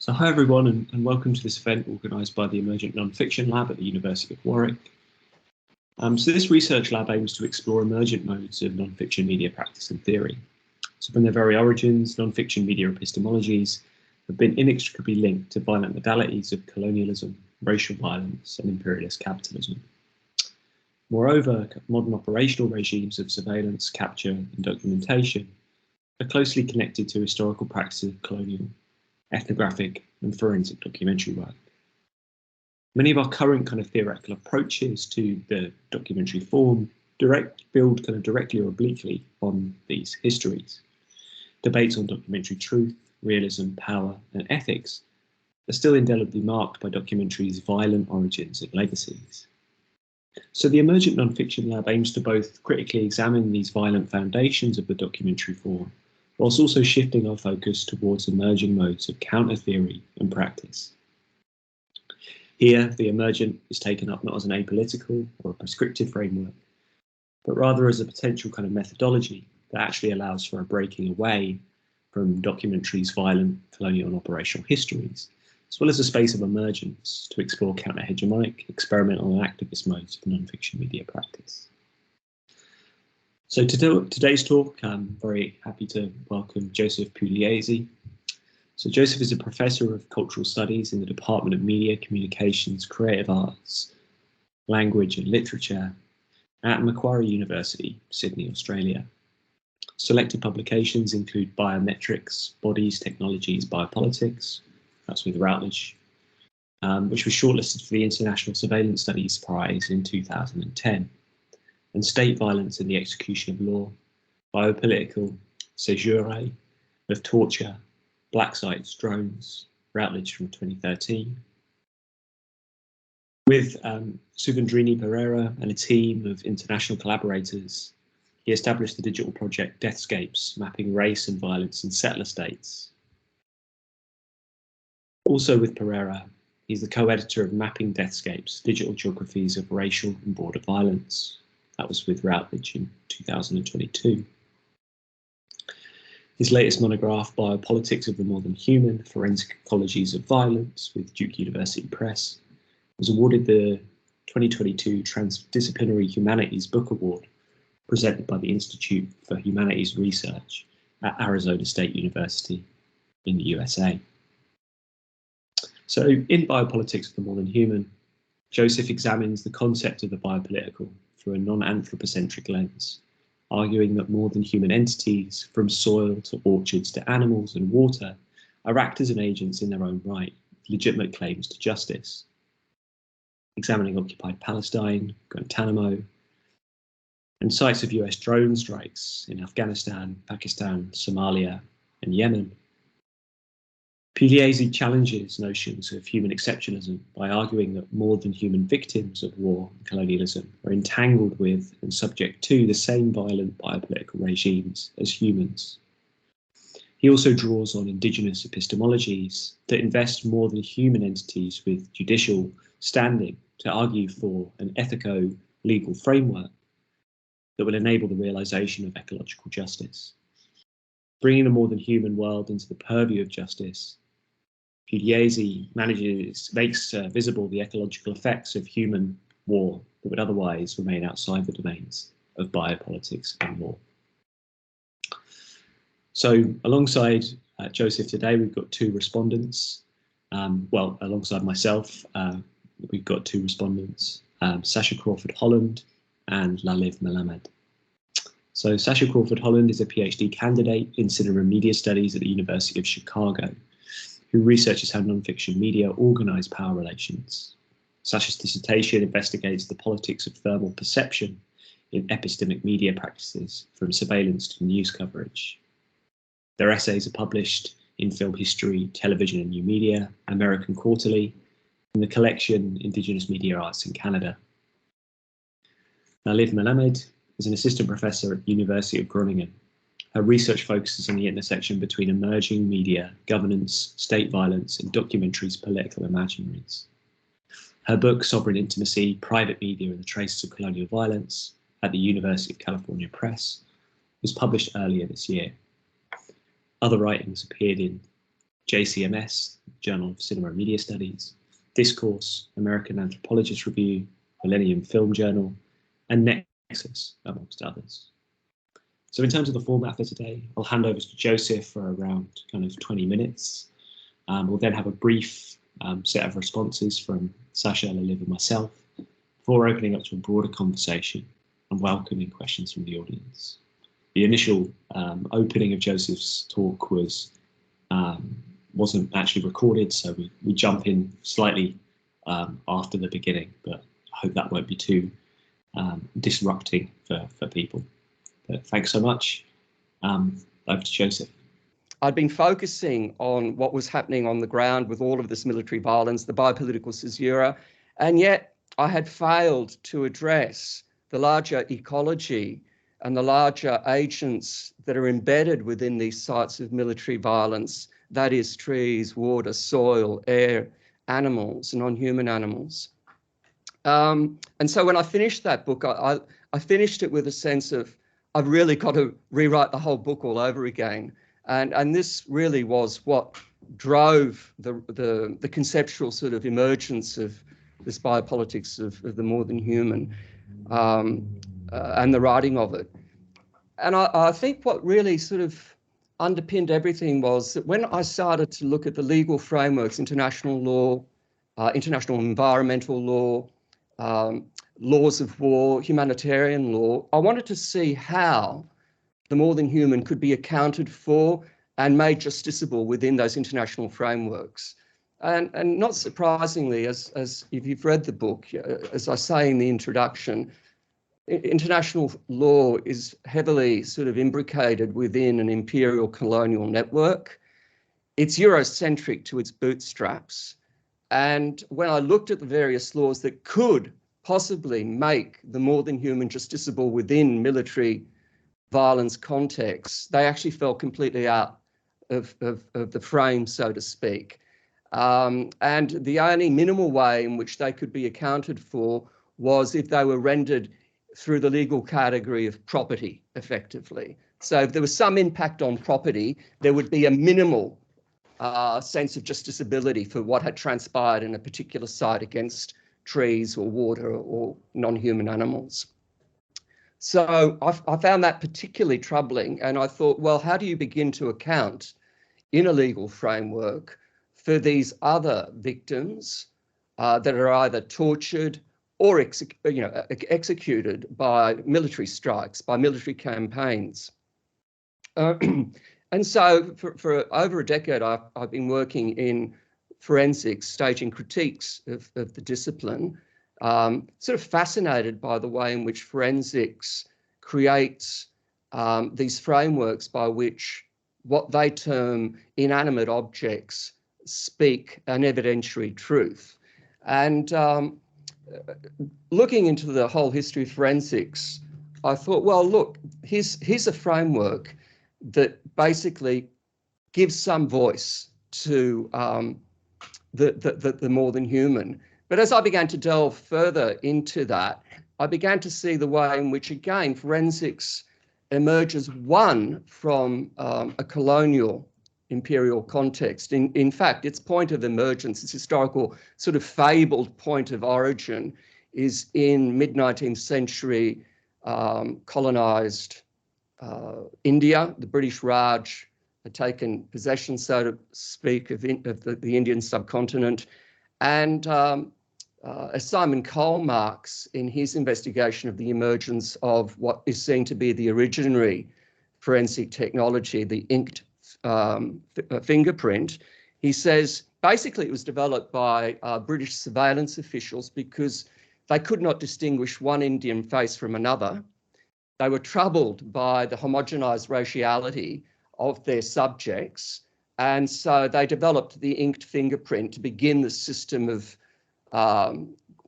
So hi everyone, and welcome to this event organised by the Emergent Nonfiction Lab at the University of Warwick. So this research lab aims to explore emergent modes of nonfiction media practice and theory. So from their very origins, nonfiction media epistemologies have been inextricably linked to violent modalities of colonialism, racial violence and imperialist capitalism. Moreover, modern operational regimes of surveillance, capture and documentation are closely connected to historical practices of colonial, ethnographic and forensic documentary work. Many of our current theoretical approaches to the documentary form build directly or obliquely on these histories. Debates on documentary truth, realism, power and ethics are still indelibly marked by documentary's violent origins and legacies. So the Emergent Nonfiction Lab aims to both critically examine these violent foundations of the documentary form, whilst also shifting our focus towards emerging modes of counter-theory and practice. Here, the emergent is taken up not as an apolitical or a prescriptive framework, but rather as a potential methodology that actually allows for a breaking away from documentary's violent colonial and operational histories, as well as a space of emergence to explore counter-hegemonic, experimental and activist modes of non-fiction media practice. So today's talk, I'm very happy to welcome Joseph Pugliese. So Joseph is a professor of cultural studies in the Department of Media, Communications, Creative Arts, Language and Literature at Macquarie University, Sydney, Australia. Selected publications include Biometrics, Bodies, Technologies, Biopolitics, that's with Routledge, which was shortlisted for the International Surveillance Studies Prize in 2010. And State Violence and the Execution of Law, Biopolitical, Séjour of Torture, Black Sites, Drones, Routledge from 2013. With Suvendrini Pereira and a team of international collaborators, he established the digital project Deathscapes, mapping race and violence in settler states. Also with Pereira, he's the co-editor of Mapping Deathscapes, Digital Geographies of Racial and Border Violence. That was with Routledge in 2022. His latest monograph, Biopolitics of the More-Than-Human, Forensic Ecologies of Violence, with Duke University Press, was awarded the 2022 Transdisciplinary Humanities Book Award, presented by the Institute for Humanities Research at Arizona State University in the USA. So in Biopolitics of the More-Than-Human, Joseph examines the concept of the biopolitical through a nonanthropocentric lens, arguing that more-than-human entities, from soil to orchards to animals and water, are actors and agents in their own right, with legitimate claims to justice. Examining occupied Palestine, Guantánamo, and sites of US drone strikes in Afghanistan, Pakistan, Somalia, and Yemen. Pugliese challenges notions of human exceptionalism by arguing that more-than-human victims of war and colonialism are entangled with and subject to the same violent biopolitical regimes as humans. He also draws on Indigenous epistemologies that invest more-than-human entities with judicial standing to argue for an ethico-legal framework that will enable the realisation of ecological justice. Bringing the more-than-human world into the purview of justice, Pugliese makes visible the ecological effects of human war that would otherwise remain outside the domains of biopolitics and law. So alongside Joseph today, we've got two respondents. Alongside myself, we've got two respondents, Sasha Crawford-Holland and Laliv Melamed. So Sasha Crawford-Holland is a PhD candidate in cinema and media studies at the University of Chicago, who researches how nonfiction media organise power relations. Sasha's dissertation investigates the politics of thermal perception in epistemic media practices, from surveillance to news coverage. Their essays are published in Film History, Television and New Media, American Quarterly, and the collection Indigenous Media Arts in Canada. Laliv Melamed is an assistant professor at the University of Groningen. Her research focuses on the intersection between emerging media, governance, state violence, and documentary's political imaginaries. Her book, Sovereign Intimacy, Private Media and the Traces of Colonial Violence, at the University of California Press, was published earlier this year. Other writings appeared in JCMS, Journal of Cinema and Media Studies, Discourse, American Anthropologist Review, Millennium Film Journal, and Nexus, amongst others. So in terms of the format for today, I'll hand over to Joseph for around kind of 20 minutes. We'll then have a brief set of responses from Sasha, Laliv, and myself before opening up to a broader conversation and welcoming questions from the audience. The initial opening of Joseph's talk wasn't actually recorded, so we jump in slightly after the beginning, but I hope that won't be too disrupting for people. But thanks so much. Over to Joseph. I'd been focusing on what was happening on the ground with all of this military violence, the biopolitical caesura, and yet I had failed to address the larger ecology and the larger agents that are embedded within these sites of military violence, that is trees, water, soil, air, animals, non-human animals. And so when I finished that book, I finished it with a sense of, I've really got to rewrite the whole book all over again. And this really was what drove the conceptual sort of emergence of this biopolitics of the more than human and the writing of it. And I think what really sort of underpinned everything was that when I started to look at the legal frameworks, international law, international environmental law, laws of war, humanitarian law, I wanted to see how the more than human could be accounted for and made justiciable within those international frameworks. And not surprisingly, as if you've read the book, as I say in the introduction, international law is heavily sort of imbricated within an imperial colonial network. It's Eurocentric to its bootstraps. And when I looked at the various laws that could possibly make the more than human justiciable within military violence contexts, they actually fell completely out of the frame, so to speak. And the only minimal way in which they could be accounted for was if they were rendered through the legal category of property, effectively. So if there was some impact on property, there would be a minimal sense of justiciability for what had transpired in a particular site against trees or water or non-human animals. So I found that particularly troubling, and I thought, well, how do you begin to account in a legal framework for these other victims that are either tortured or executed by military strikes, by military campaigns? And so for over a decade, I've been working in forensics, staging critiques of the discipline, sort of fascinated by the way in which forensics creates these frameworks by which what they term inanimate objects speak an evidentiary truth. And looking into the whole history of forensics, I thought, well, look, here's a framework that basically gives some voice to the more than human. But as I began to delve further into that, I began to see the way in which, again, forensics emerges, one, from a colonial imperial context. In fact, its point of emergence, its historical sort of fabled point of origin, is in mid-19th century colonized India. The British Raj had taken possession, so to speak, of the Indian subcontinent. And as Simon Cole marks in his investigation of the emergence of what is seen to be the originary forensic technology, the inked fingerprint, he says basically it was developed by British surveillance officials because they could not distinguish one Indian face from another. They were troubled by the homogenized raciality of their subjects, and so they developed the inked fingerprint to begin the system of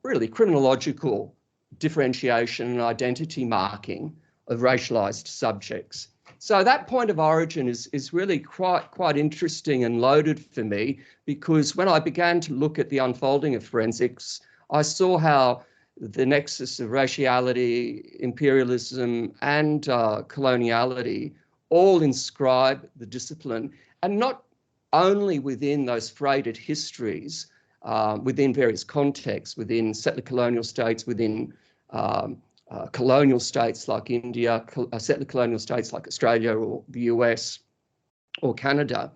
really criminological differentiation and identity marking of racialized subjects. So that point of origin is really quite interesting and loaded for me, because when I began to look at the unfolding of forensics, I saw how the nexus of raciality, imperialism, and coloniality all inscribe the discipline, and not only within those freighted histories, within various contexts, within settler colonial states, within colonial states like India, settler colonial states like Australia or the US or Canada.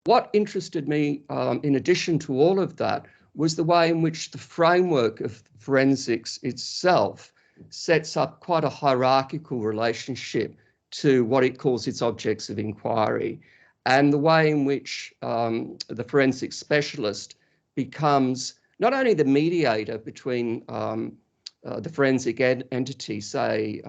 What interested me, in addition to all of that, was the way in which the framework of forensics itself sets up quite a hierarchical relationship to what it calls its objects of inquiry, and the way in which the forensic specialist becomes not only the mediator between the forensic entity, say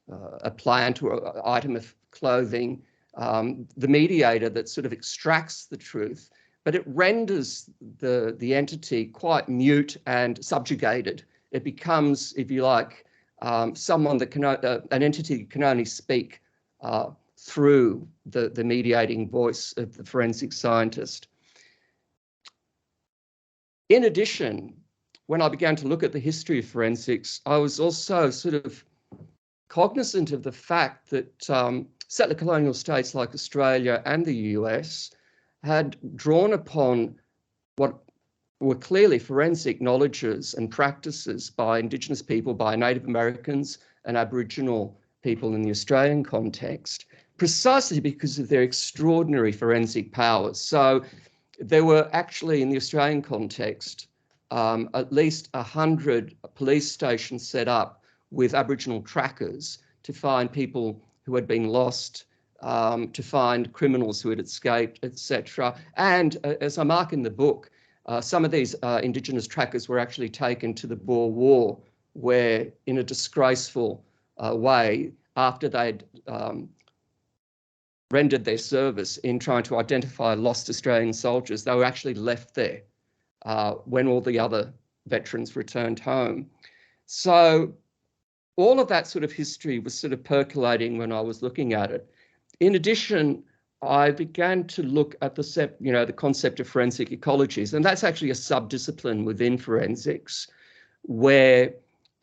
a plant or an item of clothing, the mediator that sort of extracts the truth, but it renders the entity quite mute and subjugated. It becomes, if you like, someone that can, an entity can only speak through the mediating voice of the forensic scientist. In addition, when I began to look at the history of forensics, I was also sort of cognizant of the fact that settler colonial states like Australia and the US had drawn upon what were clearly forensic knowledges and practices by Indigenous people, by Native Americans and Aboriginal people in the Australian context, precisely because of their extraordinary forensic powers. So there were actually, in the Australian context, at least 100 police stations set up with Aboriginal trackers to find people who had been lost, to find criminals who had escaped, etc. And as I mark in the book, some of these Indigenous trackers were actually taken to the Boer War, where in a disgraceful way, after they'd rendered their service in trying to identify lost Australian soldiers, they were actually left there when all the other veterans returned home. So all of that sort of history was sort of percolating when I was looking at it. In addition, I began to look at the concept of forensic ecologies, and that's actually a subdiscipline within forensics, where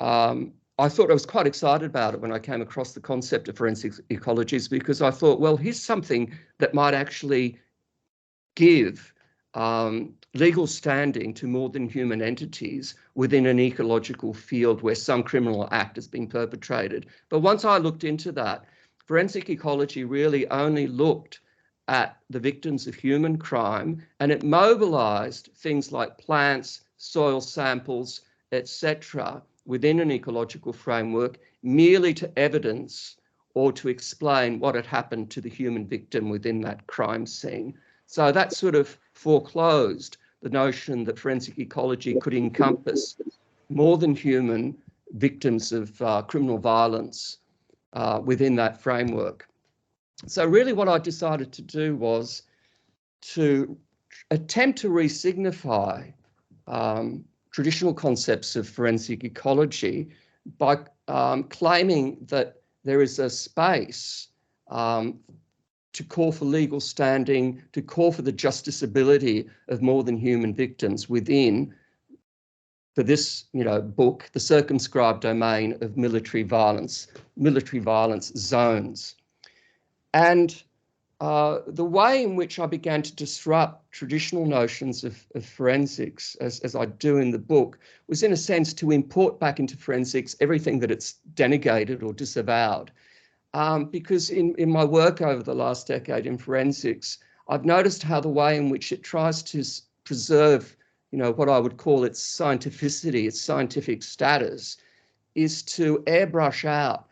I thought I was quite excited about it when I came across the concept of forensic ecologies, because I thought, well, here's something that might actually give legal standing to more than human entities within an ecological field where some criminal act has been perpetrated. But once I looked into that, forensic ecology really only looked at the victims of human crime, and it mobilized things like plants, soil samples, etc., within an ecological framework merely to evidence or to explain what had happened to the human victim within that crime scene. So that sort of foreclosed the notion that forensic ecology could encompass more than human victims of criminal violence within that framework. So really what I decided to do was to attempt to re-signify traditional concepts of forensic ecology by claiming that there is a space to call for legal standing, to call for the justiciability of more than human victims within, for this book, the circumscribed domain of military violence zones. And the way in which I began to disrupt traditional notions of forensics, as I do in the book, was in a sense to import back into forensics everything that it's denegated or disavowed. Because in my work over the last decade in forensics, I've noticed how the way in which it tries to preserve, what I would call its scientificity, its scientific status, is to airbrush out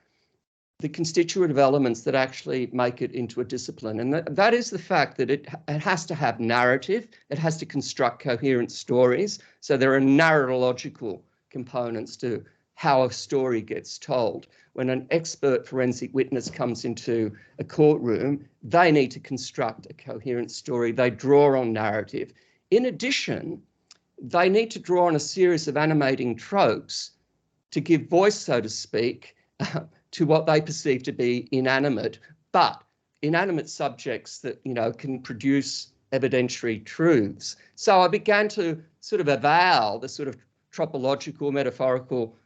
the constitutive elements that actually make it into a discipline. And that is the fact that it has to have narrative, it has to construct coherent stories. So there are narratological components to how a story gets told. When an expert forensic witness comes into a courtroom, they need to construct a coherent story. They draw on narrative. In addition, they need to draw on a series of animating tropes to give voice, so to speak, to what they perceive to be inanimate, but inanimate subjects that, can produce evidentiary truths. So I began to sort of avow the sort of tropological, metaphorical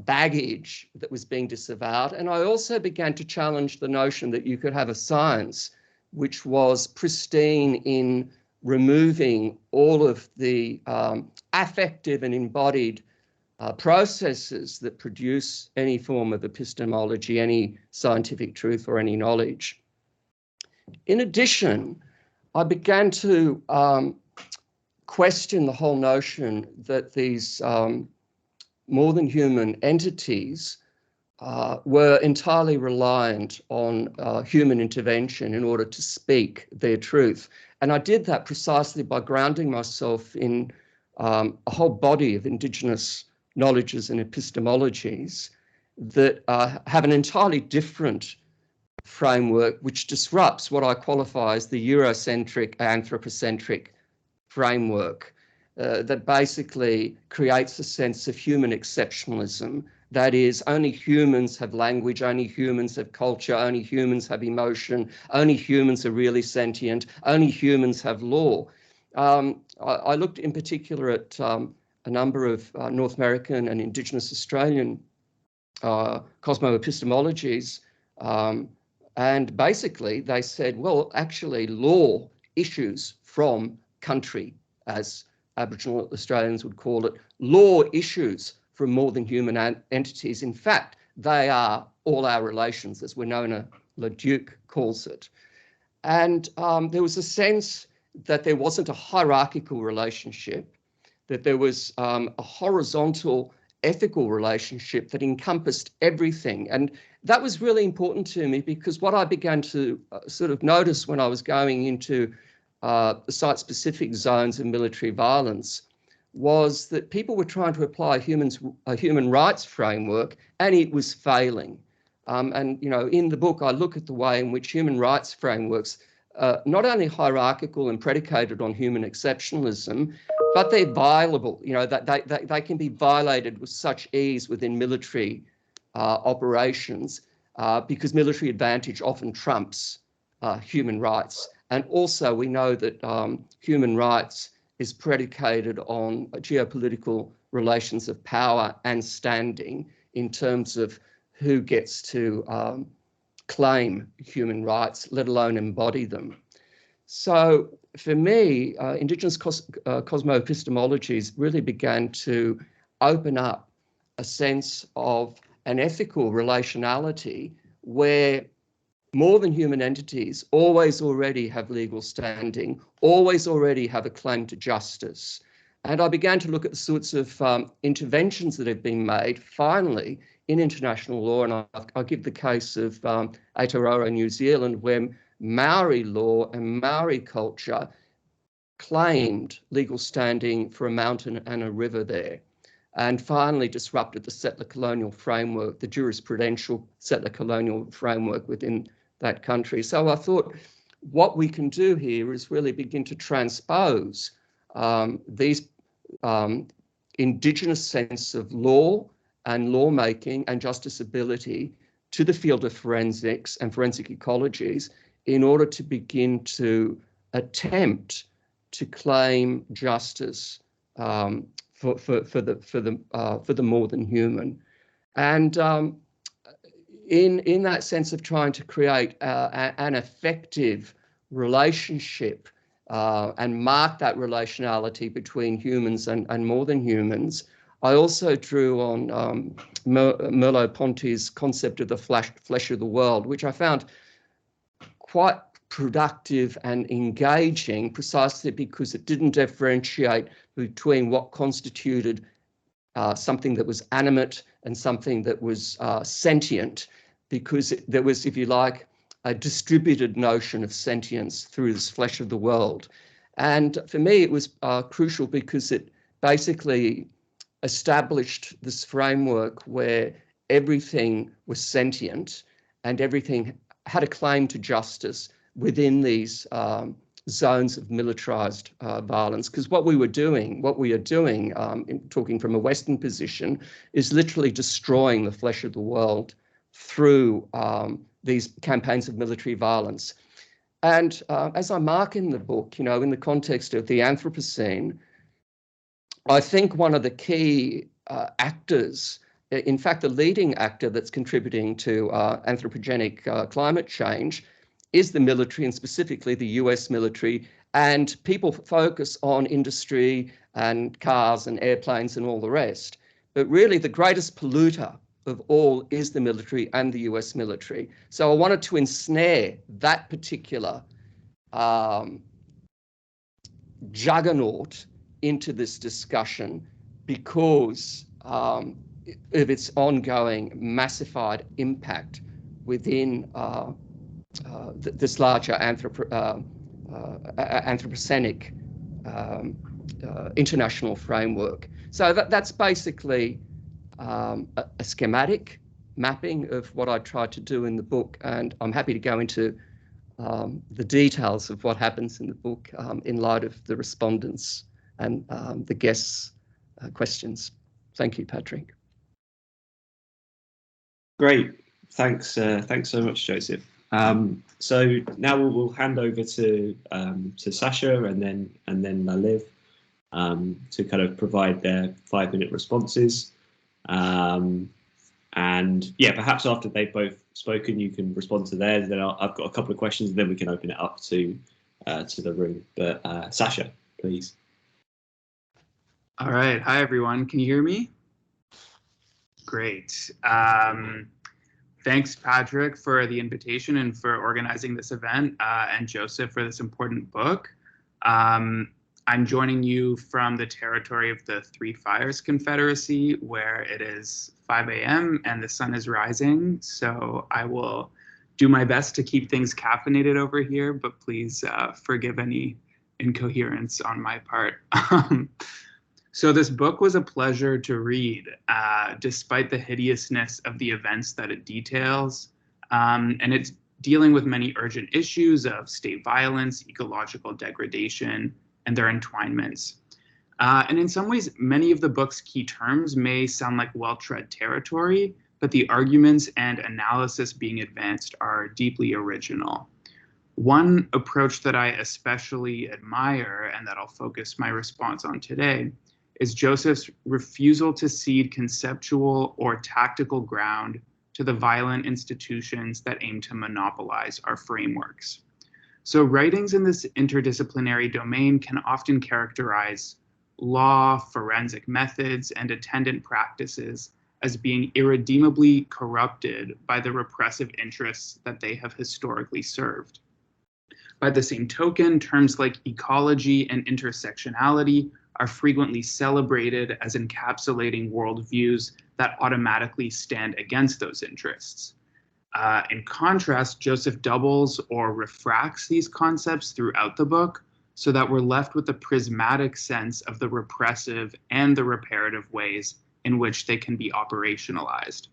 baggage that was being disavowed. And I also began to challenge the notion that you could have a science which was pristine in removing all of the affective and embodied processes that produce any form of epistemology, any scientific truth or any knowledge. In addition, I began to question the whole notion that these more than human entities were entirely reliant on human intervention in order to speak their truth. And I did that precisely by grounding myself in a whole body of Indigenous knowledges and epistemologies that have an entirely different framework, which disrupts what I qualify as the Eurocentric, anthropocentric framework that basically creates a sense of human exceptionalism. That is, only humans have language, only humans have culture, only humans have emotion, only humans are really sentient, only humans have law. I looked in particular at a number of North American and Indigenous Australian cosmo-epistemologies, and basically they said, well, actually law issues from country, as Aboriginal Australians would call it. Law issues from more than human entities. In fact, they are all our relations, as Winona LaDuke calls it. And there was a sense that there wasn't a hierarchical relationship, that there was a horizontal ethical relationship that encompassed everything. And that was really important to me, because what I began to sort of notice when I was going into the site-specific zones of military violence was that people were trying to apply a human rights framework, and it was failing. And, you know, in the book, I look at the way in which human rights frameworks, not only hierarchical and predicated on human exceptionalism, but they're violable. You know, that they can be violated with such ease within military operations, because military advantage often trumps human rights. And also we know that human rights is predicated on geopolitical relations of power and standing in terms of who gets to claim human rights, let alone embody them. So for me, Indigenous cosmo-epistemologies really began to open up a sense of an ethical relationality where more than human entities always already have legal standing, always already have a claim to justice. And I began to look at the sorts of interventions that have been made, finally, in international law. And I'll give the case of Aotearoa, New Zealand, where Maori law and Maori culture claimed legal standing for a mountain and a river there, and finally disrupted the settler colonial framework, the jurisprudential settler colonial framework within that country. So I thought what we can do here is really begin to transpose these Indigenous sense of law and lawmaking and justiciability to the field of forensics and forensic ecologies in order to begin to attempt to claim justice for the more than human. And in that sense of trying to create an effective relationship and mark that relationality between humans and more than humans, I also drew on Merleau-Ponty's concept of the flesh of the world, which I found quite productive and engaging, precisely because it didn't differentiate between what constituted something that was animate and something that was sentient, because there was, if you like, a distributed notion of sentience through this flesh of the world. And for me, it was crucial because it basically established this framework where everything was sentient and everything had a claim to justice within these zones of militarized violence. Because what we are doing, talking from a Western position, is literally destroying the flesh of the world through these campaigns of military violence. And as I mark in the book, you know, in the context of the Anthropocene, I think one of the key actors, in fact, the leading actor that's contributing to anthropogenic climate change, is the military, and specifically the US military, and people focus on industry and cars and airplanes and all the rest. But really the greatest polluter of all is the military and the US military. So I wanted to ensnare that particular juggernaut into this discussion because of its ongoing massified impact within this larger anthropocenic international framework. So that's basically a schematic mapping of what I tried to do in the book, and I'm happy to go into the details of what happens in the book in light of the respondents and the guests' questions. Thank you, Patrick. Great, thanks so much, Joseph. So now we'll hand over to Sasha and then Laliv to kind of provide their 5-minute responses. And yeah, perhaps after they've both spoken, you can respond to theirs. Then I've got a couple of questions, and then we can open it up to the room. But Sasha, please. All right. Hi, everyone. Can you hear me? Great. Thanks, Patrick, for the invitation and for organizing this event, and Joseph for this important book. I'm joining you from the territory of the Three Fires Confederacy, where it is 5 a.m. and the sun is rising. So I will do my best to keep things caffeinated over here, but please forgive any incoherence on my part. So this book was a pleasure to read, despite the hideousness of the events that it details. And it's dealing with many urgent issues of state violence, ecological degradation, and their entwinements. And in some ways, many of the book's key terms may sound like well-tread territory, but the arguments and analysis being advanced are deeply original. One approach that I especially admire and that I'll focus my response on today is Joseph's refusal to cede conceptual or tactical ground to the violent institutions that aim to monopolize our frameworks. So writings in this interdisciplinary domain can often characterize law, forensic methods, and attendant practices as being irredeemably corrupted by the repressive interests that they have historically served. By the same token, terms like ecology and intersectionality are frequently celebrated as encapsulating worldviews that automatically stand against those interests. In contrast, Joseph doubles or refracts these concepts throughout the book so that we're left with a prismatic sense of the repressive and the reparative ways in which they can be operationalized.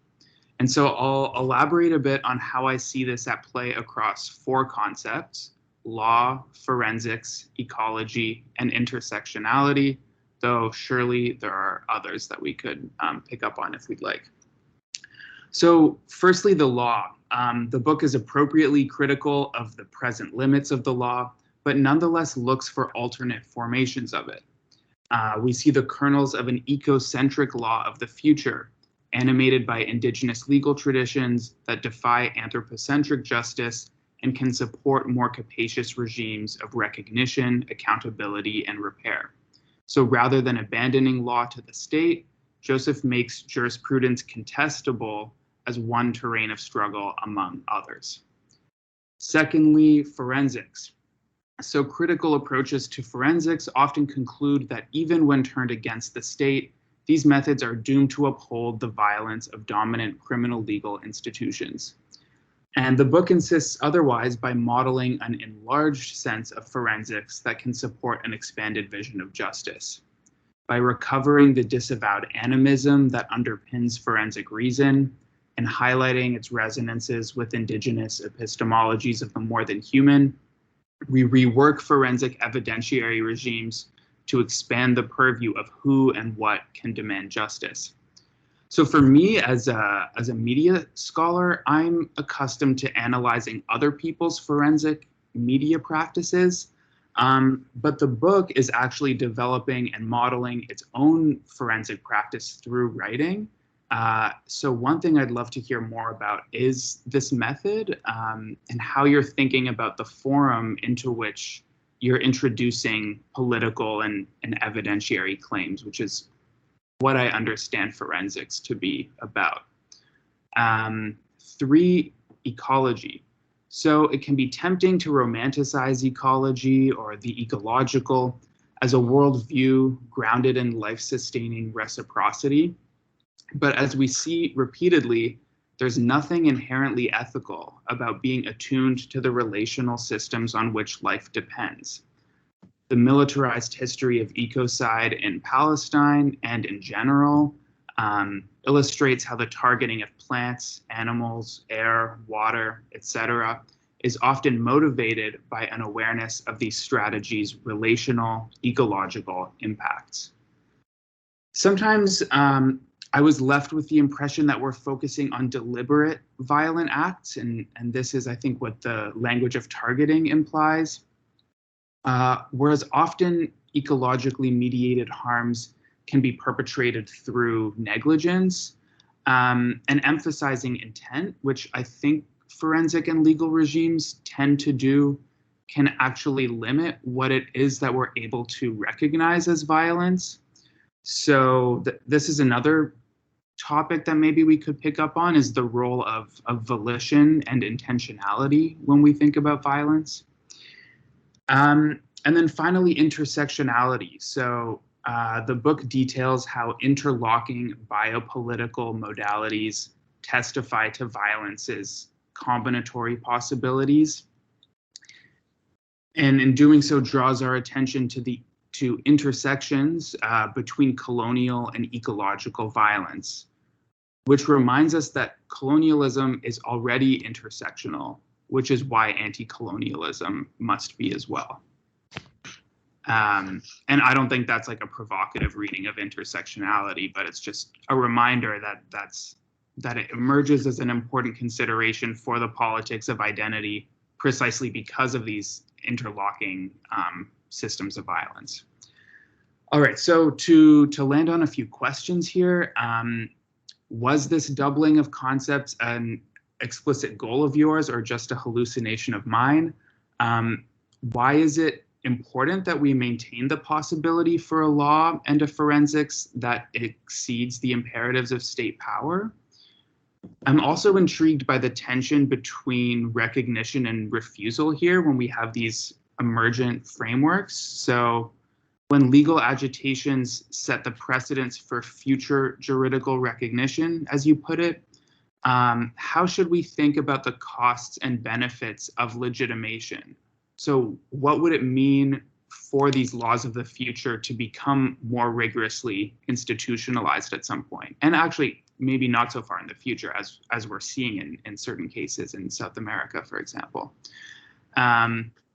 And so I'll elaborate a bit on how I see this at play across 4 concepts: law, forensics, ecology, and intersectionality, though surely there are others that we could pick up on if we'd like. So firstly, the law. The book is appropriately critical of the present limits of the law, but nonetheless looks for alternate formations of it. We see the kernels of an ecocentric law of the future, animated by indigenous legal traditions that defy anthropocentric justice and can support more capacious regimes of recognition, accountability, and repair. So rather than abandoning law to the state, Joseph makes jurisprudence contestable as one terrain of struggle among others. Secondly, forensics. So critical approaches to forensics often conclude that even when turned against the state, these methods are doomed to uphold the violence of dominant criminal legal institutions. And the book insists otherwise by modeling an enlarged sense of forensics that can support an expanded vision of justice. By recovering the disavowed animism that underpins forensic reason and highlighting its resonances with indigenous epistemologies of the more-than-human, we rework forensic evidentiary regimes to expand the purview of who and what can demand justice. So for me, as a media scholar, I'm accustomed to analyzing other people's forensic media practices, but the book is actually developing and modeling its own forensic practice through writing. So one thing I'd love to hear more about is this method and how you're thinking about the forum into which you're introducing political and evidentiary claims, which is what I understand forensics to be about. 3, ecology. So it can be tempting to romanticize ecology or the ecological as a worldview grounded in life-sustaining reciprocity. But as we see repeatedly, there's nothing inherently ethical about being attuned to the relational systems on which life depends. The militarized history of ecocide in Palestine and in general illustrates how the targeting of plants, animals, air, water, etc., is often motivated by an awareness of these strategies' relational, ecological impacts. Sometimes I was left with the impression that we're focusing on deliberate violent acts, and this is, I think, what the language of targeting implies. Whereas often ecologically mediated harms can be perpetrated through negligence, and emphasizing intent, which I think forensic and legal regimes tend to do, can actually limit what it is that we're able to recognize as violence. So this is another topic that maybe we could pick up on, is the role of volition and intentionality when we think about violence. And then finally, intersectionality. So the book details how interlocking biopolitical modalities testify to violence's combinatory possibilities. And in doing so, draws our attention to intersections between colonial and ecological violence, which reminds us that colonialism is already intersectional, which is why anti-colonialism must be as well. And I don't think that's like a provocative reading of intersectionality, but it's just a reminder that it emerges as an important consideration for the politics of identity, precisely because of these interlocking systems of violence. All right, so to land on a few questions here, was this doubling of concepts an explicit goal of yours or just a hallucination of mine? Why is it important that we maintain the possibility for a law and a forensics that exceeds the imperatives of state power? I'm also intrigued by the tension between recognition and refusal here when we have these emergent frameworks. So when legal agitations set the precedents for future juridical recognition, as you put it, how should we think about the costs and benefits of legitimation? So what would it mean for these laws of the future to become more rigorously institutionalized at some point? And actually, maybe not so far in the future, as we're seeing in certain cases in South America, for example.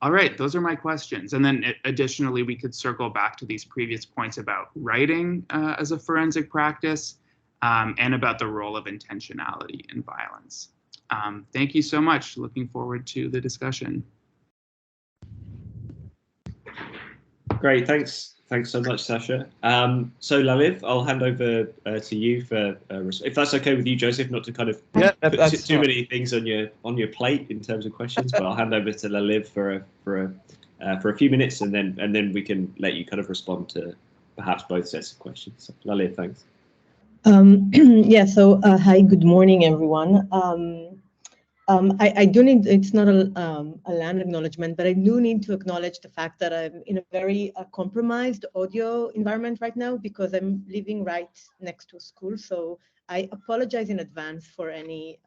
All right, those are my questions. And then additionally, we could circle back to these previous points about writing as a forensic practice and about the role of intentionality in violence. Thank you so much. Looking forward to the discussion. Great, thanks so much, Sasha. So Laliv, I'll hand over to you for if that's okay with you, Joseph, not to kind of put too many things on your plate in terms of questions, but I'll hand over to Laliv for a few minutes, and then we can let you kind of respond to perhaps both sets of questions. So, Laliv, thanks. Yeah. So hi, good morning, everyone. I do need, it's not a land acknowledgement, but I do need to acknowledge the fact that I'm in a very compromised audio environment right now because I'm living right next to a school. So I apologize in advance for any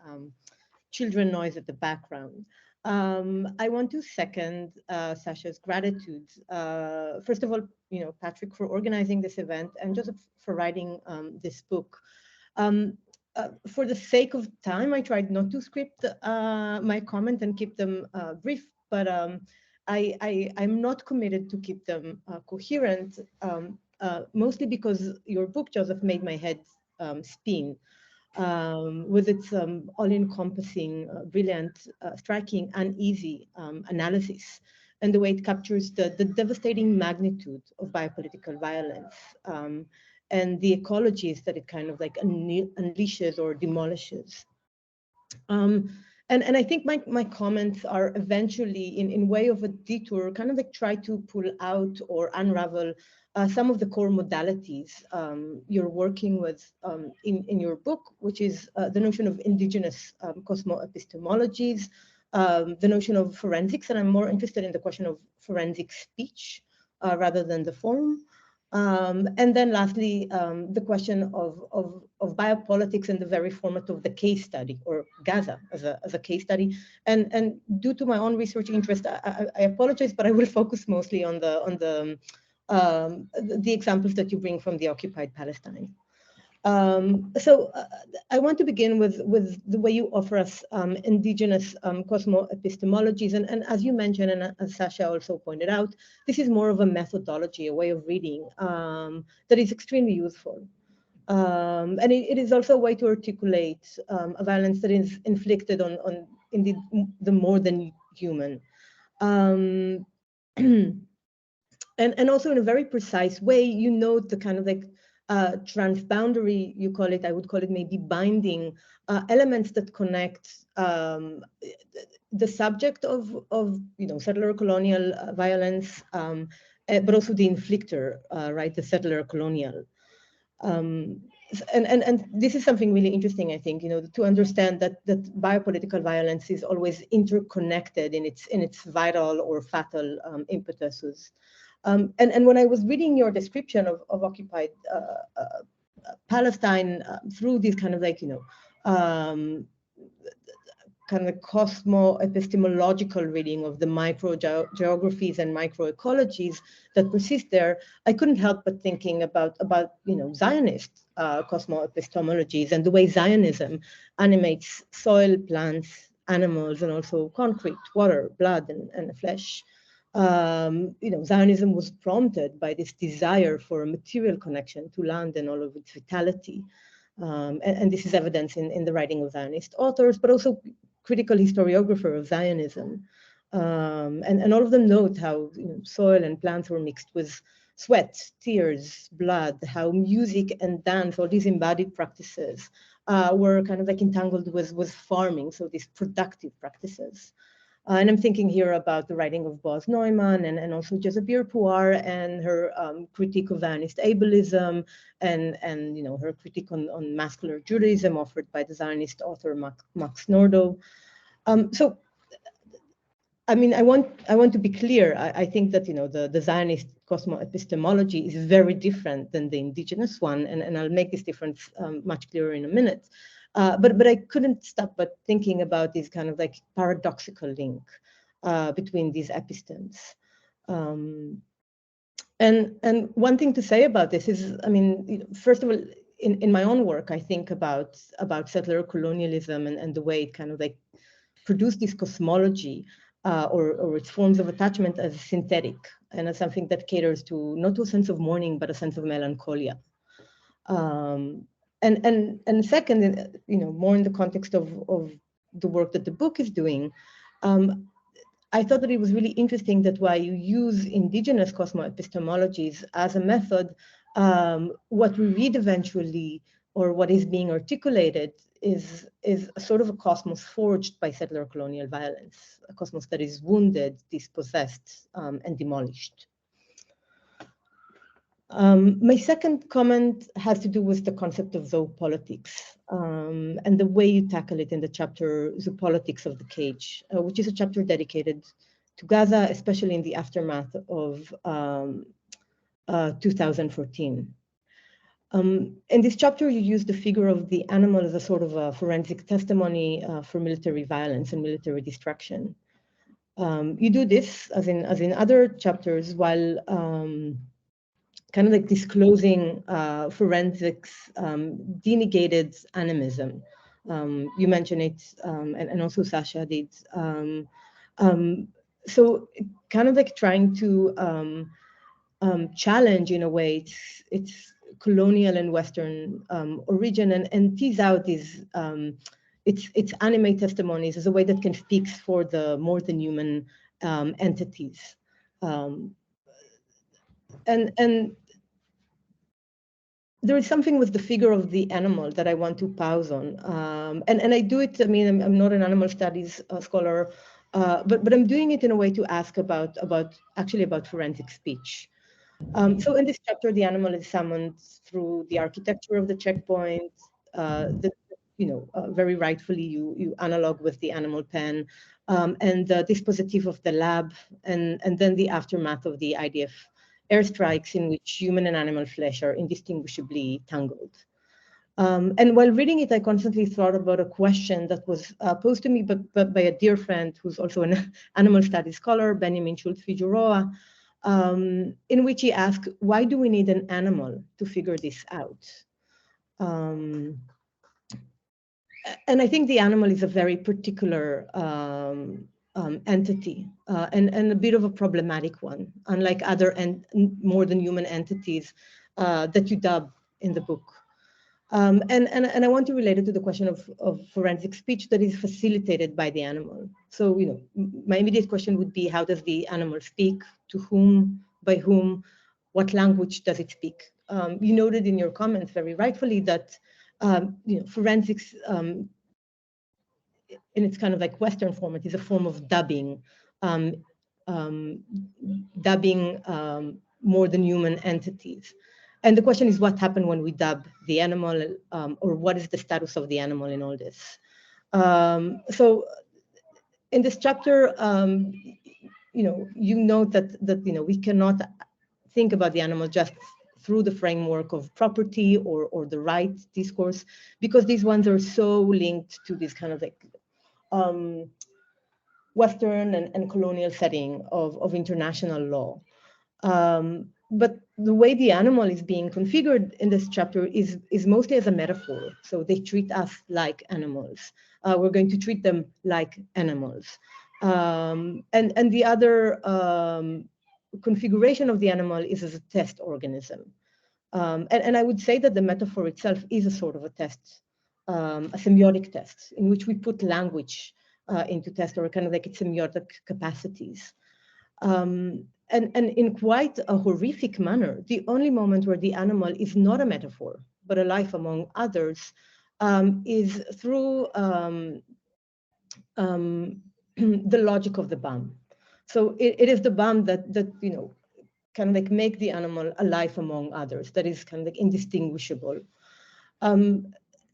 children noise at the background. I want to second Sasha's gratitude. First of all, Patrick, for organizing this event and Joseph for writing this book. For the sake of time, I tried not to script my comment and keep them brief, but I'm not committed to keep them coherent, mostly because your book, Joseph, made my head spin with its all-encompassing, brilliant, striking, and easy analysis, and the way it captures the devastating magnitude of biopolitical violence. and the ecologies that it kind of like unleashes or demolishes. And I think my comments are eventually, in way of a detour, kind of like try to pull out or unravel some of the core modalities you're working with in your book, which is the notion of indigenous cosmo-epistemologies, the notion of forensics, and I'm more interested in the question of forensic speech rather than the form. And then lastly, the question of biopolitics and the very format of the case study, or Gaza as a case study. And due to my own research interest, I apologize, but I will focus mostly on the examples that you bring from the occupied Palestine. So I want to begin with the way you offer us indigenous cosmo-epistemologies. And as you mentioned, and as Sasha also pointed out, this is more of a methodology, a way of reading that is extremely useful. And it is also a way to articulate a violence that is inflicted on indeed the more than human. And also in a very precise way, you note the kind of like transboundary, you call it, I would call it maybe binding elements that connect the subject of settler colonial violence, but also the inflictor, right, the settler colonial. And this is something really interesting, I think, to understand that biopolitical violence is always interconnected in its vital or fatal impetuses. And when I was reading your description of occupied Palestine through this kind of like, kind of cosmo-epistemological reading of the micro-geographies and micro-ecologies that persist there, I couldn't help but thinking about Zionist cosmo-epistemologies and the way Zionism animates soil, plants, animals, and also concrete, water, blood, and flesh. Zionism was prompted by this desire for a material connection to land and all of its vitality. And this is evidence in the writing of Zionist authors, but also critical historiographer of Zionism. And all of them note how soil and plants were mixed with sweat, tears, blood, how music and dance, all these embodied practices were kind of like entangled with farming, so these productive practices. And I'm thinking here about the writing of Boaz Neumann and also Jezebir Puar and her critique of Zionist ableism and her critique on masculine Judaism offered by the Zionist author Max Nordau. So, I mean, I want to be clear. I think that the Zionist cosmo-epistemology is very different than the indigenous one, and I'll make this difference much clearer in a minute. But I couldn't stop but thinking about this kind of like paradoxical link between these epistemes. And one thing to say about this is, I mean, first of all, in my own work, I think about settler colonialism and the way it kind of like produced this cosmology or its forms of attachment as synthetic and as something that caters to not to a sense of mourning, but a sense of melancholia. And second, more in the context of the work that the book is doing, I thought that it was really interesting that while you use indigenous cosmo-epistemologies as a method, what we read eventually, or what is being articulated, is a sort of a cosmos forged by settler colonial violence, a cosmos that is wounded, dispossessed, and demolished. My second comment has to do with the concept of zoopolitics and the way you tackle it in the chapter Zoopolitics of the Cage, which is a chapter dedicated to Gaza, especially in the aftermath of 2014. In this chapter, you use the figure of the animal as a sort of a forensic testimony for military violence and military destruction. You do this, as in other chapters, while kind of like disclosing forensics, denegated animism. You mentioned it, and also Sasha did. So kind of like trying to challenge, in a way, its colonial and Western origin, and tease out these its anime testimonies as a way that can speak for the more than human entities. And there is something with the figure of the animal that I want to pause on. And I do it, I mean, I'm not an animal studies scholar, but I'm doing it in a way to ask about forensic speech. So in this chapter, the animal is summoned through the architecture of the checkpoint, very rightfully you analog with the animal pen, and the dispositif of the lab, and then the aftermath of the IDF airstrikes in which human and animal flesh are indistinguishably tangled. And while reading it, I constantly thought about a question that was posed to me but by a dear friend who's also an animal studies scholar, Benjamin Schultz-Figueroa, in which he asked, why do we need an animal to figure this out? And I think the animal is a very particular entity and a bit of a problematic one, unlike other more than human entities that you dub in the book. And I want to relate it to the question of forensic speech that is facilitated by the animal. So, my immediate question would be, how does the animal speak? To whom? By whom? What language does it speak? You noted in your comments very rightfully that forensics in its kind of like Western format is a form of dubbing, more than human entities. And the question is, what happened when we dub the animal, or what is the status of the animal in all this? So in this chapter, you note that we cannot think about the animal just through the framework of property or the right discourse, because these ones are so linked to this kind of like Western and colonial setting of international law. But the way the animal is being configured in this chapter is mostly as a metaphor. So they treat us like animals. We're going to treat them like animals. And the other configuration of the animal is as a test organism. And I would say that the metaphor itself is a sort of a test, a semiotic test, in which we put language into test, or kind of like its semiotic capacities. And in quite a horrific manner, the only moment where the animal is not a metaphor, but a life among others, is through the logic of the BAM. So it is the BAM that kind of like make the animal a life among others, that is kind of like indistinguishable.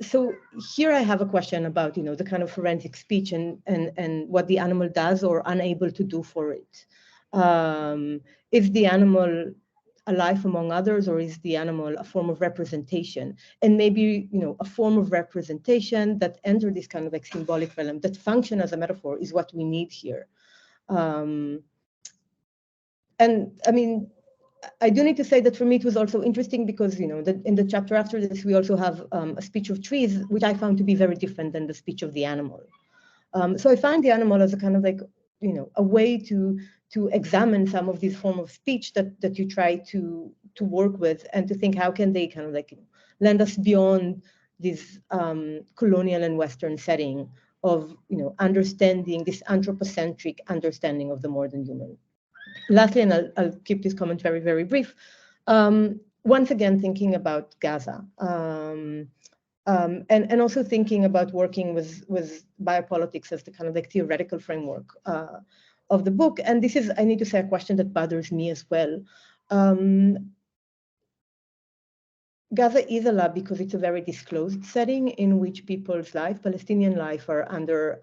So here I have a question about the kind of forensic speech and what the animal does or unable to do for it. Is the animal a life among others, or is the animal a form of representation? And maybe a form of representation that enter this kind of like symbolic realm that function as a metaphor is what we need here. And I mean, I do need to say that for me it was also interesting because in the chapter after this we also have a speech of trees, which I found to be very different than the speech of the animal. So I find the animal as a kind of like a way to examine some of these forms of speech that you try to work with, and to think how can they kind of like lend us beyond this colonial and Western setting of understanding this anthropocentric understanding of the more than human. Lastly, and I'll keep this comment very, very brief, once again thinking about Gaza, and also thinking about working with biopolitics as the kind of like theoretical framework of the book. And this is, I need to say, a question that bothers me as well. Gaza is a lab because it's a very disclosed setting in which people's life, Palestinian life, are under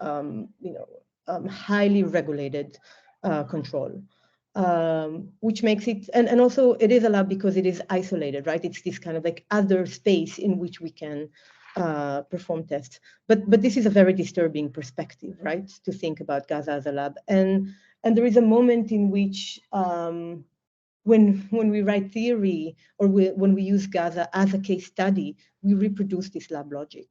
highly regulated control. Which makes it, and also it is a lab because it is isolated, right? It's this kind of like other space in which we can perform tests. But this is a very disturbing perspective, right? To think about Gaza as a lab. And there is a moment in which when we write theory, or when we use Gaza as a case study, we reproduce this lab logic.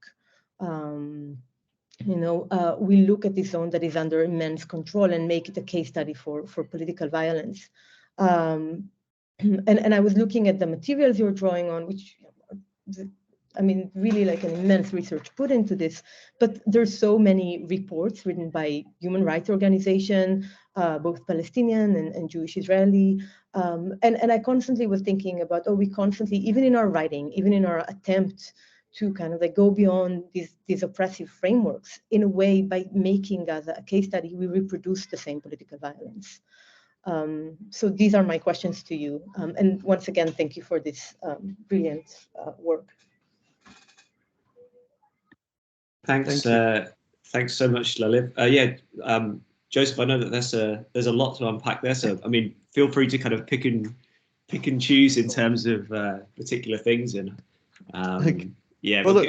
We look at this zone that is under immense control and make it a case study for political violence. And I was looking at the materials you're drawing on, which, I mean, really like an immense research put into this, but there's so many reports written by human rights organizations, both Palestinian and Jewish Israeli. And I constantly was thinking about, we constantly, even in our writing, even in our attempt to kind of like go beyond these oppressive frameworks, in a way, by making as a case study, we reproduce the same political violence. So these are my questions to you. And once again, thank you for this brilliant work. Thanks. Thanks so much, Laliv. Joseph, I know that there's a lot to unpack there. So, I mean, feel free to kind of pick and choose in terms of particular things, and we'll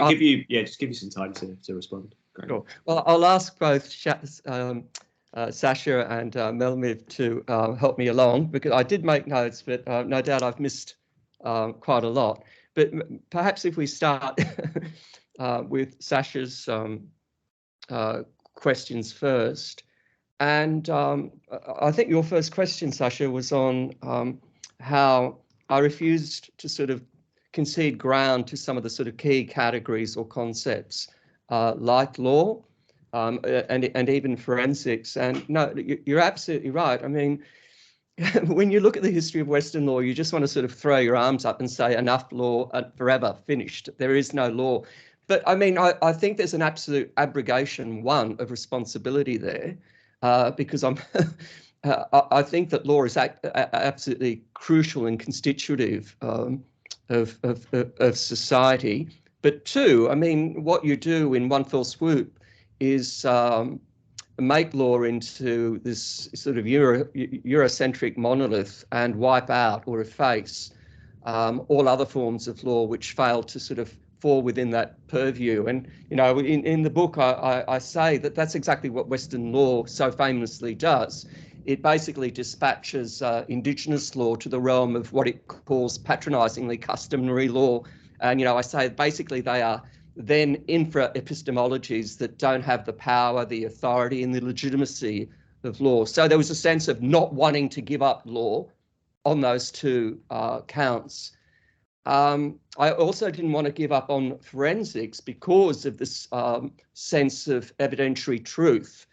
give you some time to respond. Great. Sure. Well, I'll ask both Sasha and Melamed to help me along, because I did make notes, but no doubt I've missed quite a lot. But perhaps if we start with Sasha's questions first. And I think your first question, Sasha, was on how I refused to sort of concede ground to some of the sort of key categories or concepts like law and even forensics. And no, you're absolutely right. I mean, when you look at the history of Western law, you just want to sort of throw your arms up and say enough law, forever, finished. There is no law. But I mean, I think there's an absolute abrogation, of responsibility there, because I think that law is absolutely crucial and constitutive of society. But two, I mean, what you do in one fell swoop is make law into this sort of Eurocentric monolith and wipe out or efface all other forms of law which fail to sort of fall within that purview. And, you know, in the book, I say that that's exactly what Western law so famously does. It basically dispatches Indigenous law to the realm of what it calls patronizingly customary law. And, you know, I say basically they are then infra-epistemologies that don't have the power, the authority, and the legitimacy of law. So there was a sense of not wanting to give up law on those two counts. I also didn't want to give up on forensics because of this sense of evidentiary truth,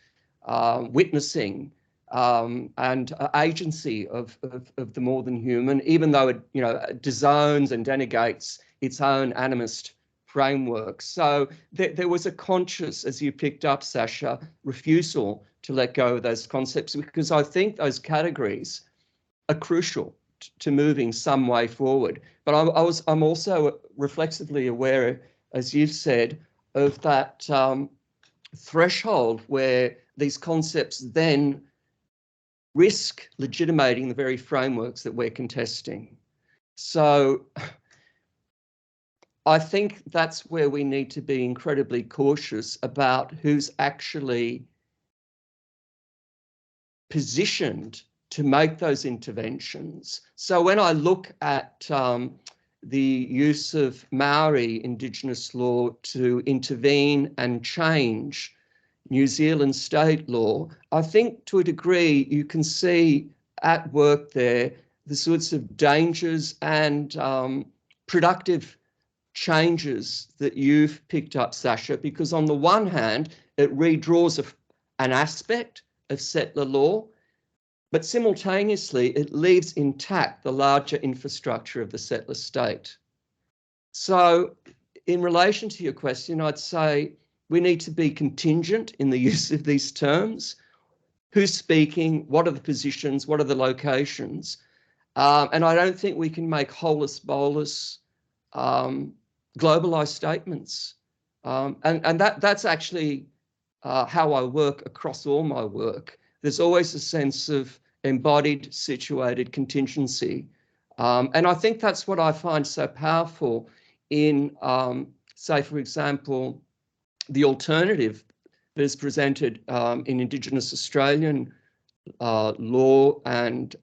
witnessing, and agency of the more than human, even though it, you know, disowns and denigrates its own animist framework. So there was a conscious, as you picked up, Sasha, refusal to let go of those concepts, because I think those categories are crucial to moving some way forward. But I'm also reflexively aware, as you've said, of that threshold where these concepts then risk legitimating the very frameworks that we're contesting. So I think that's where we need to be incredibly cautious about who's actually positioned to make those interventions. So when I look at the use of Maori Indigenous law to intervene and change New Zealand state law, I think to a degree you can see at work there the sorts of dangers and productive changes that you've picked up, Sasha, because on the one hand, it redraws an aspect of settler law, but simultaneously it leaves intact the larger infrastructure of the settler state. So in relation to your question, I'd say we need to be contingent in the use of these terms. Who's speaking? What are the positions? What are the locations? And I don't think we can make holus bolus globalized statements. And that's actually how I work across all my work. There's always a sense of embodied, situated contingency. And I think that's what I find so powerful in, say, for example, the alternative that is presented in Indigenous Australian law and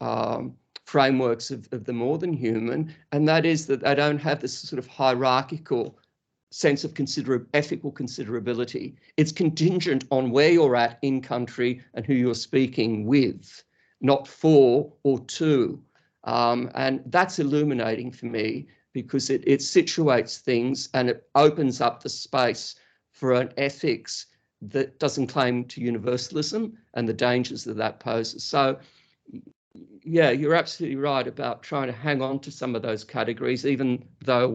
frameworks of the more than human, and that is that they don't have this sort of hierarchical sense of ethical considerability. It's contingent on where you're at in country and who you're speaking with, not for or to. And that's illuminating for me because it situates things and it opens up the space for an ethics that doesn't claim to universalism and the dangers that that poses. So, yeah, you're absolutely right about trying to hang on to some of those categories, even though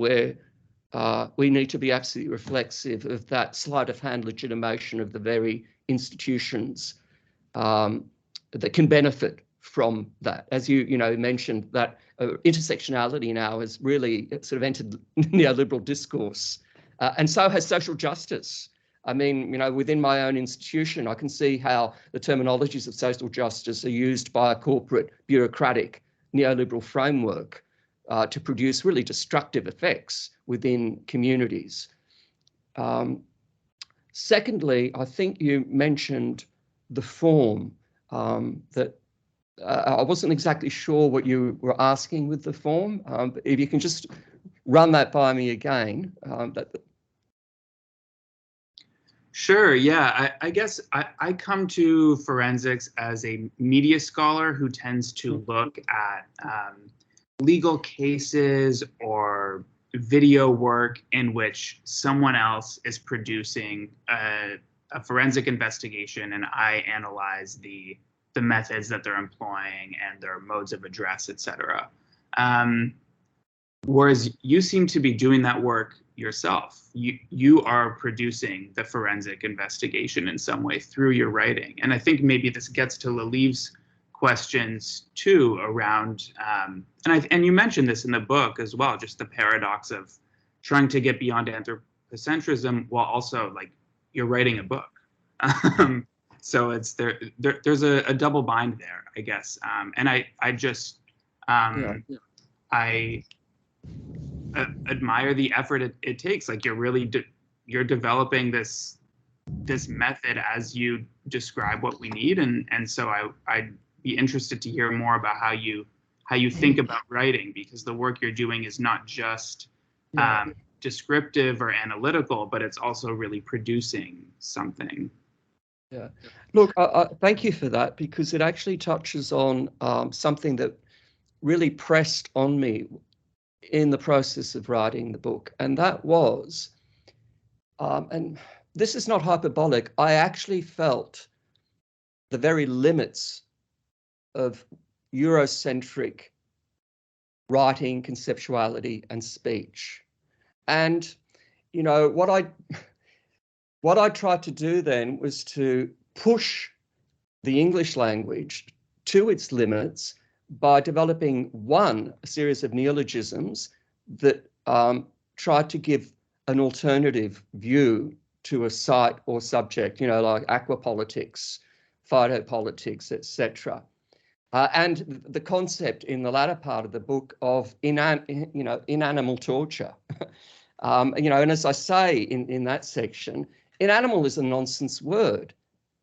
we need to be absolutely reflexive of that sleight of hand legitimation of the very institutions that can benefit from that. As you mentioned, that intersectionality now has really sort of entered neoliberal discourse, and so has social justice. I mean, within my own institution, I can see how the terminologies of social justice are used by a corporate bureaucratic neoliberal framework to produce really destructive effects within communities. Secondly, I think you mentioned the form that I wasn't exactly sure what you were asking with the form. But if you can just run that by me again. Sure, yeah. I guess I come to forensics as a media scholar who tends to look at legal cases or video work in which someone else is producing a forensic investigation, and I analyze the methods that they're employing and their modes of address, etc. Whereas you seem to be doing that work yourself. You are producing the forensic investigation in some way through your writing. And I think maybe this gets to Laliv's questions too around, and you mentioned this in the book as well, just the paradox of trying to get beyond anthropocentrism while also like you're writing a book. So it's there's a double bind there, I guess. And I just I admire the effort it takes. Like you're really you're developing this method as you describe what we need, and so I'd be interested to hear more about how you think about writing, because the work you're doing is not just descriptive or analytical, but it's also really producing something. Yeah, look, thank you for that, because it actually touches on something that really pressed on me in the process of writing the book, and that was, and this is not hyperbolic, I actually felt the very limits of Eurocentric writing, conceptuality, and speech. And, what I tried to do then was to push the English language to its limits by developing a series of neologisms that tried to give an alternative view to a site or subject, like aquapolitics, phytopolitics, etc. And the concept in the latter part of the book of inanimal torture. And as I say in that section, inanimal is a nonsense word.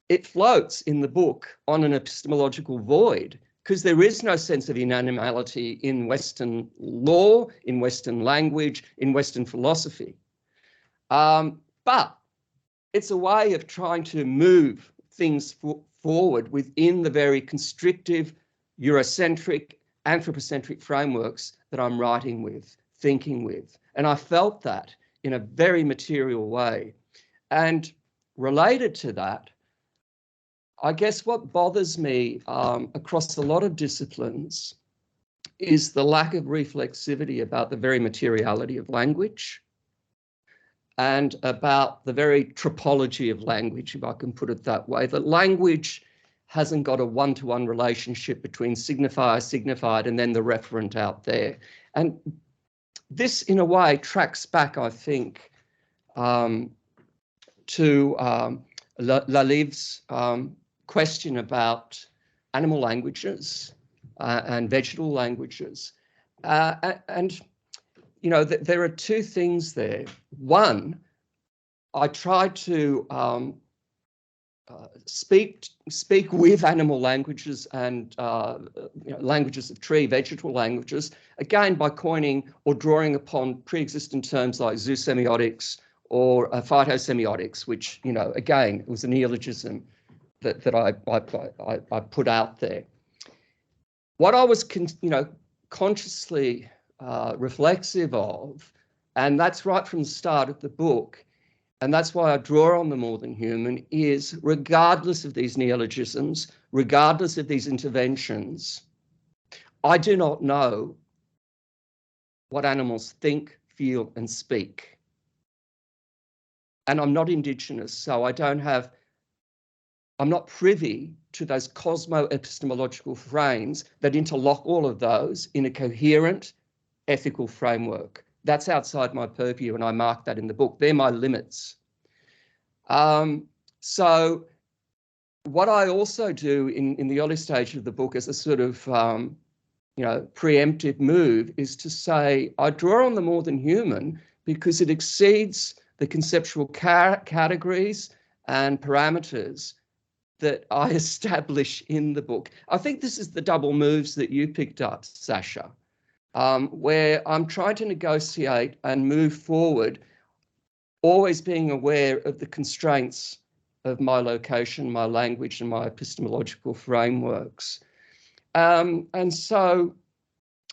It floats in the book on an epistemological void, because there is no sense of inanimality in Western law, in Western language, in Western philosophy. But it's a way of trying to move things forward within the very constrictive, Eurocentric, anthropocentric frameworks that I'm writing with, thinking with. And I felt that in a very material way. And related to that, I guess what bothers me across a lot of disciplines is the lack of reflexivity about the very materiality of language and about the very tropology of language, if I can put it that way. That language hasn't got a one-to-one relationship between signifier, signified, and then the referent out there. And this, in a way, tracks back, I think, to Laliv's question about animal languages and vegetal languages. And there are two things there. One, I try to speak with animal languages and languages of tree, vegetal languages, again by coining or drawing upon pre-existent terms like zoosemiotics or phytosemiotics, which again was a neologism that I put out there. What I was consciously reflexive of, and that's right from the start of the book, and that's why I draw on the more than human, is regardless of these neologisms, regardless of these interventions, I do not know what animals think, feel, and speak. And I'm not Indigenous, so I'm not privy to those cosmo-epistemological frames that interlock all of those in a coherent ethical framework. That's outside my purview, and I mark that in the book. They're my limits. So what I also do in the early stage of the book as a sort of preemptive move is to say I draw on the more than human because it exceeds the conceptual categories and parameters that I establish in the book. I think this is the double moves that you picked up, Sasha, where I'm trying to negotiate and move forward, always being aware of the constraints of my location, my language, and my epistemological frameworks. And so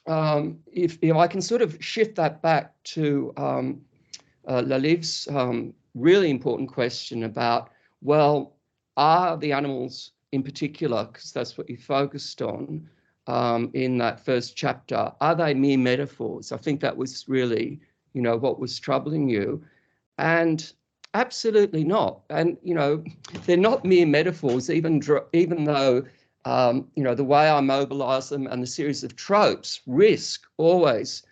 if I can sort of shift that back to Laliv's really important question about, well, are the animals in particular, because that's what you focused on in that first chapter, are they mere metaphors? I think that was really, what was troubling you. And absolutely not. And, they're not mere metaphors, even though, the way I mobilize them and the series of tropes risk always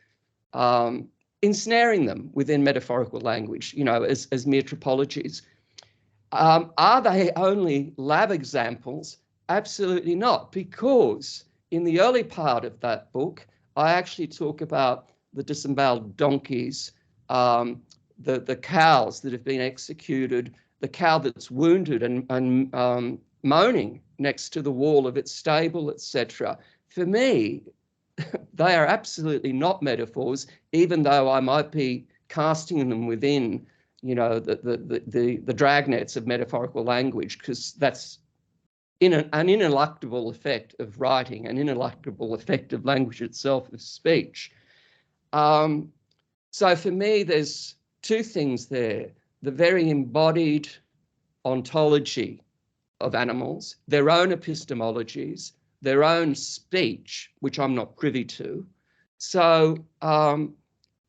ensnaring them within metaphorical language, as mere tropologies. Are they only lab examples? Absolutely not, because in the early part of that book, I actually talk about the disemboweled donkeys, the cows that have been executed, the cow that's wounded and moaning next to the wall of its stable, etc. For me, they are absolutely not metaphors, even though I might be casting them within the dragnets of metaphorical language, because that's an ineluctable effect of writing, an ineluctable effect of language itself, of speech. So for me, there's two things there: the very embodied ontology of animals, their own epistemologies, their own speech, which I'm not privy to. So, and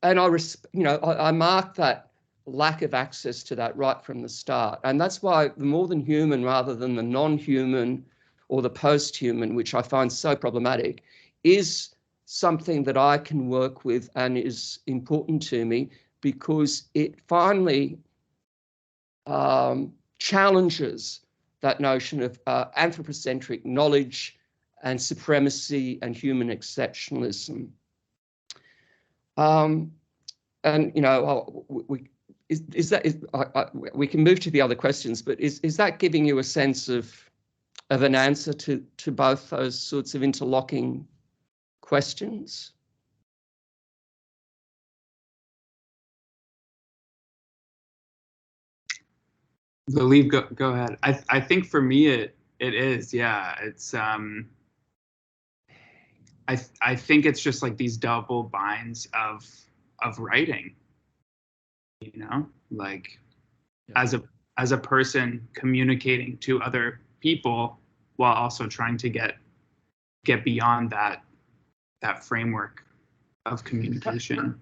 I mark that lack of access to that right from the start. And that's why the more than human rather than the non-human or the post-human, which I find so problematic, is something that I can work with and is important to me, because it finally challenges that notion of anthropocentric knowledge and supremacy and human exceptionalism. We can move to the other questions, but is that giving you a sense of an answer to both those sorts of interlocking questions? Laliv, go ahead. I think for me it is, yeah. It's I think it's just like these double binds of writing, like yeah. as a person communicating to other people while also trying to get beyond that framework of communication.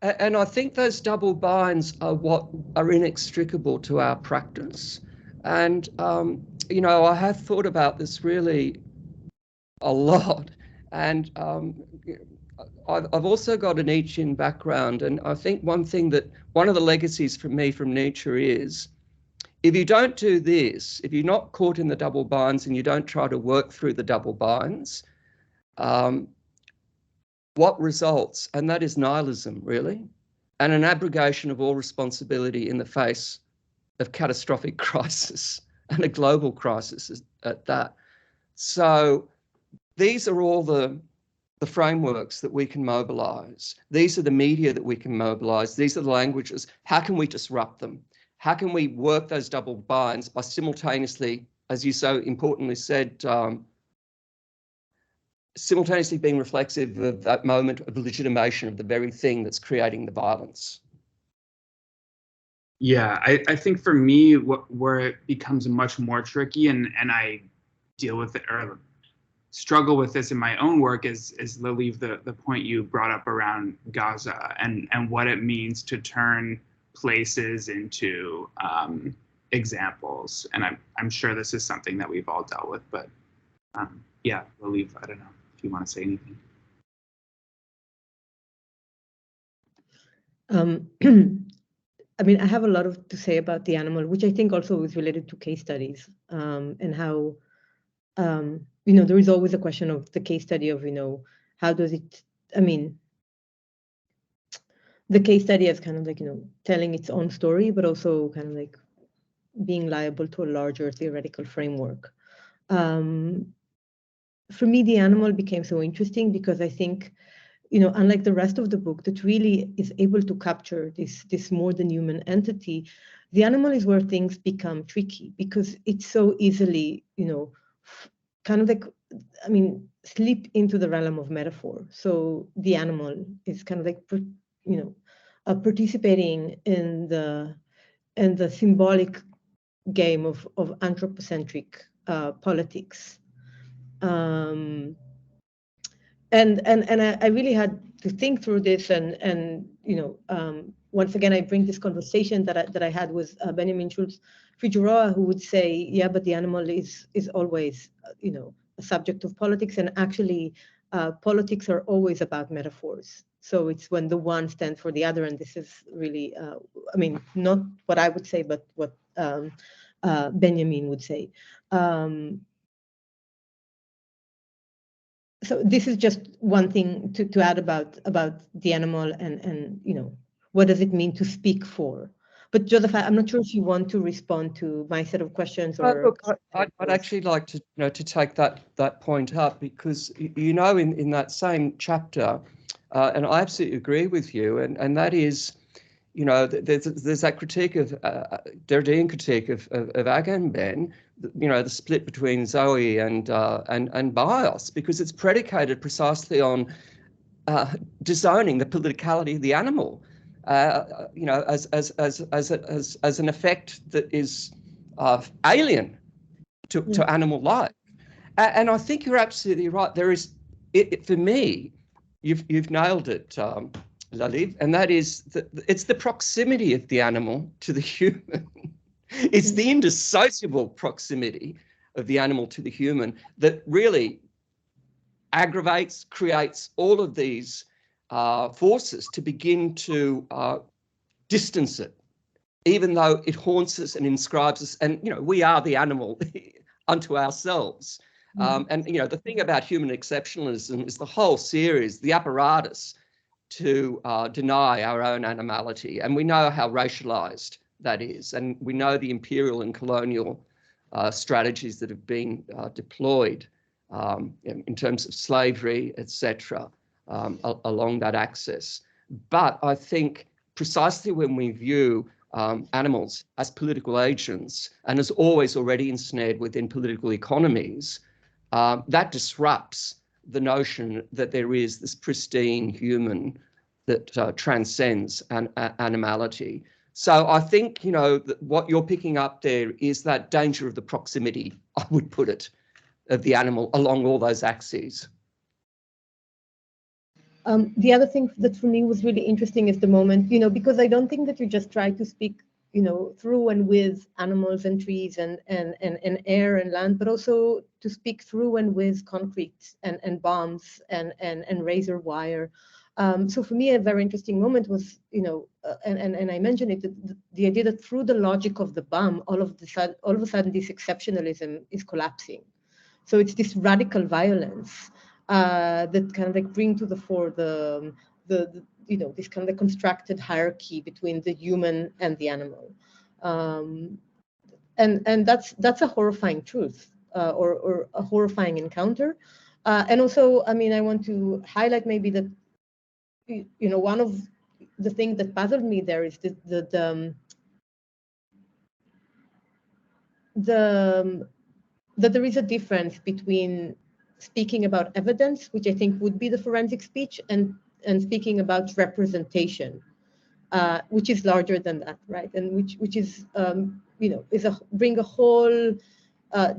And I think those double binds are what are inextricable to our practice. And, I have thought about this really a lot. And I've also got an Nietzschean background. And I think one of the legacies for me from Nietzsche is, if you don't do this, if you're not caught in the double binds and you don't try to work through the double binds, what results? And that is nihilism, really, and an abrogation of all responsibility in the face of catastrophic crisis, and a global crisis at that. So these are all the frameworks that we can mobilize. These are the media that we can mobilize. These are the languages. How can we disrupt them? How can we work those double binds by simultaneously, as you so importantly said, simultaneously being reflexive of that moment of legitimation of the very thing that's creating the violence? Yeah, I think for me, where it becomes much more tricky, and I deal with it or struggle with this in my own work, is Laliv, the point you brought up around Gaza and what it means to turn places into examples. And I'm sure this is something that we've all dealt with, but yeah, Laliv, I don't know if you want to say anything. I mean, I have a lot to say about the animal, which I think also is related to case studies, and how, there is always a question of the case study of, how does it, I mean, the case study as kind of like, telling its own story, but also kind of like being liable to a larger theoretical framework. For me, the animal became so interesting because I think, unlike the rest of the book that really is able to capture this more than human entity, the animal is where things become tricky because it's so easily, kind of like, I mean, slip into the realm of metaphor. So the animal is kind of like, participating in the symbolic game of anthropocentric politics. And I really had to think through this, and once again I bring this conversation that I had with Benjamin Schultz-Figueroa, who would say, yeah, but the animal is always a subject of politics, and actually politics are always about metaphors. So it's when the one stands for the other, and this is really I mean, not what I would say, but what Benjamin would say. So this is just one thing to add about the animal and what does it mean to speak for. But Joseph, I'm not sure if you want to respond to my set of questions or. Look, I'd actually like to to take that point up, because in that same chapter, and I absolutely agree with you, and that is, there's that critique of Derridean critique of Agamben, the split between Zoe and Bios, because it's predicated precisely on disowning the politicality of the animal, as an effect that is alien to animal life. And I think you're absolutely right. There is, for me, you've nailed it, Laliv, and that is it's the proximity of the animal to the human. It's the indissociable proximity of the animal to the human that really aggravates, creates all of these forces to begin to distance it, even though it haunts us and inscribes us. And, we are the animal unto ourselves. And, the thing about human exceptionalism is the whole series, the apparatus to deny our own animality. And we know how racialized that is. And we know the imperial and colonial strategies that have been deployed in terms of slavery, etc., along that axis. But I think precisely when we view animals as political agents and as always already ensnared within political economies, that disrupts the notion that there is this pristine human that transcends animality. So I think, what you're picking up there is that danger of the proximity, I would put it, of the animal along all those axes. The other thing that for me was really interesting is the moment, because I don't think that you just try to speak, through and with animals and trees and air and land, but also to speak through and with concrete and bombs and razor wire. So for me, a very interesting moment was, and I mentioned it, the idea that through the logic of the bomb, all of a sudden this exceptionalism is collapsing. So it's this radical violence that kind of like bring to the fore the this kind of constructed hierarchy between the human and the animal, and that's a horrifying truth, or a horrifying encounter, and also, I mean, I want to highlight maybe that one of the things that puzzled me there is that there is a difference between speaking about evidence, which I think would be the forensic speech, and speaking about representation. which is larger than that, right? And which is, bring a whole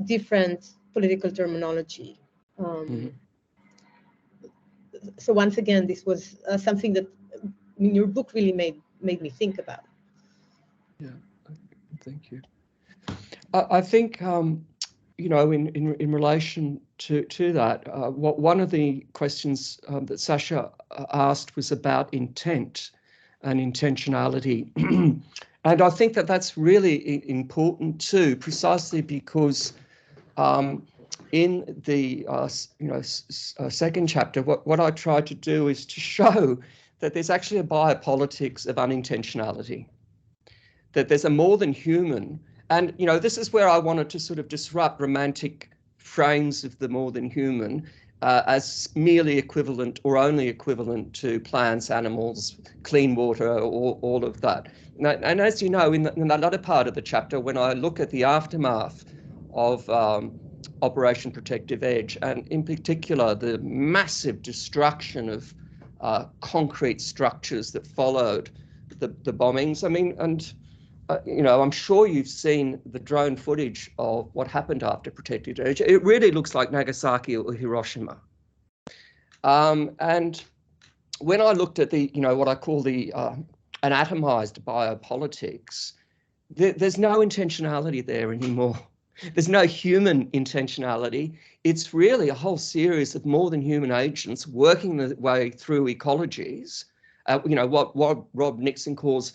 different political terminology. So once again, this was something that your book really made me think about. Yeah, thank you. I think, in relation to that, one of the questions that Sasha asked was about intent and intentionality. And I think that that's really important too, precisely because in the second chapter, what I tried to do is to show that there's actually a biopolitics of unintentionality, that there's a more than human. And, this is where I wanted to sort of disrupt romantic frames of the more than human as merely equivalent or only equivalent to plants, animals, clean water, or all of that. And as you know, in that other part of the chapter, when I look at the aftermath of Operation Protective Edge, and in particular, the massive destruction of concrete structures that followed the bombings, I'm sure you've seen the drone footage of what happened after Protective Edge. It really looks like Nagasaki or Hiroshima. And when I looked at the, what I call the anatomized biopolitics, there's no intentionality there anymore. There's no human intentionality. It's really a whole series of more than human agents working their way through ecologies, what Rob Nixon calls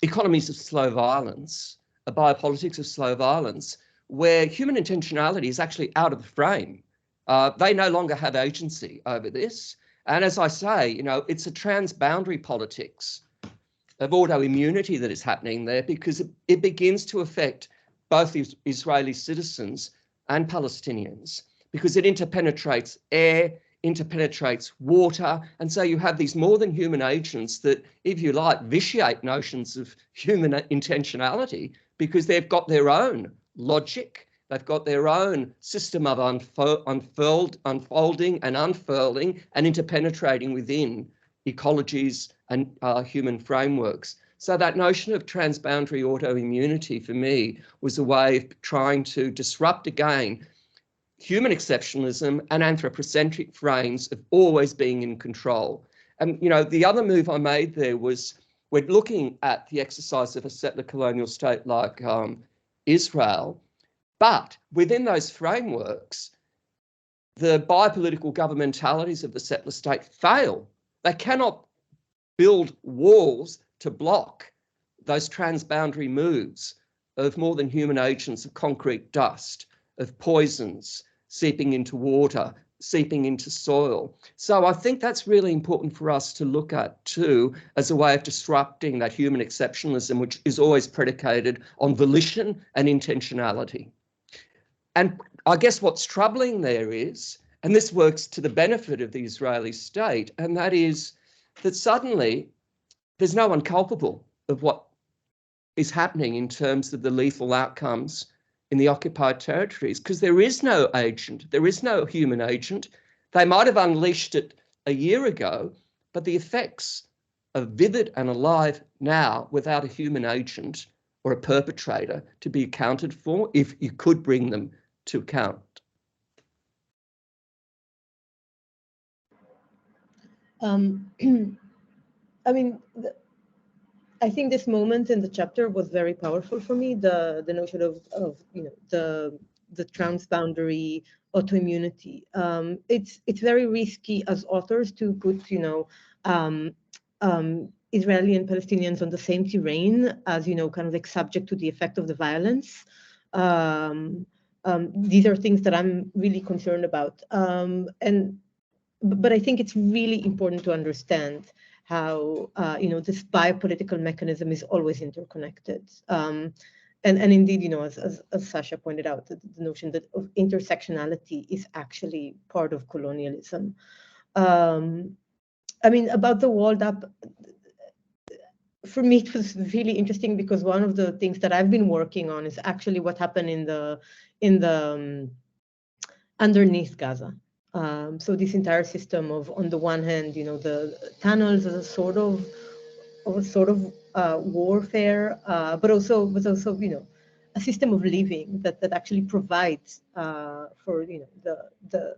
economies of slow violence, a biopolitics of slow violence, where human intentionality is actually out of the frame. They no longer have agency over this. And as I say, it's a transboundary politics of autoimmunity that is happening there, because it begins to affect both Israeli citizens and Palestinians, because it interpenetrates air, interpenetrates water, and so you have these more than human agents that, if you like, vitiate notions of human intentionality, because they've got their own logic, they've got their own system of unfolding and unfurling and interpenetrating within ecologies and human frameworks. So that notion of transboundary autoimmunity for me was a way of trying to disrupt again human exceptionalism and anthropocentric frames of always being in control. And, the other move I made there was, we're looking at the exercise of a settler colonial state like Israel, but within those frameworks, the biopolitical governmentalities of the settler state fail. They cannot build walls to block those transboundary moves of more than human agents of concrete dust, of poisons seeping into water, seeping into soil. So I think that's really important for us to look at too, as a way of disrupting that human exceptionalism, which is always predicated on volition and intentionality. And I guess what's troubling there is, and this works to the benefit of the Israeli state, and that is that suddenly there's no one culpable of what is happening in terms of the lethal outcomes in the occupied territories, because there is no agent, there is no human agent. They might have unleashed it a year ago, but the effects are vivid and alive now without a human agent or a perpetrator to be accounted for, if you could bring them to account. I think this moment in the chapter was very powerful for me. The notion of the transboundary autoimmunity. It's very risky as authors to put Israeli and Palestinians on the same terrain as kind of like subject to the effect of the violence. These are things that I'm really concerned about. But I think it's really important to understand how this biopolitical mechanism is always interconnected. And indeed, as Sasha pointed out, the notion that of intersectionality is actually part of colonialism. About the walled up, for me, it was really interesting, because one of the things that I've been working on is actually what happened in the underneath Gaza. So this entire system of, on the one hand, the tunnels as a sort of warfare, but also a system of living that actually provides for the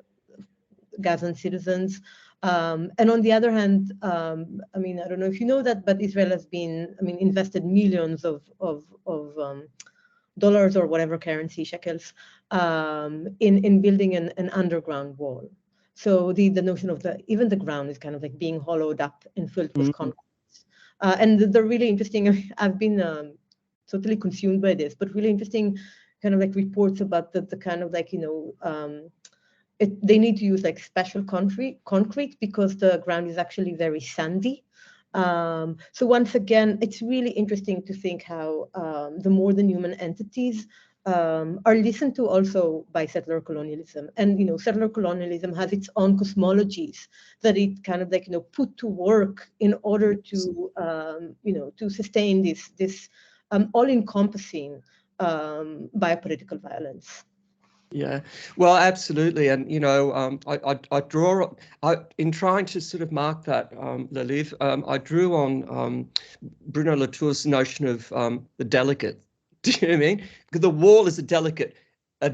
Gazan citizens. And on the other hand, I mean, I don't know if you know that, but Israel has been, invested millions of dollars or whatever currency, shekels, in building an underground wall. So the notion of even the ground is kind of like being hollowed up and filled with concrete. And the really interesting, I've been totally consumed by this, but really interesting kind of like reports about the kind of like, they need to use like special concrete because the ground is actually very sandy. So once again, it's really interesting to think how the more than human entities are listened to also by settler colonialism. And, settler colonialism has its own cosmologies that it kind of like, put to work in order to, to sustain this all-encompassing biopolitical violence. Yeah, well, absolutely. And, I draw, in trying to sort of mark that, Laliv, I drew on Bruno Latour's notion of the delegate. Do you know what I mean? Because the wall is a delegate of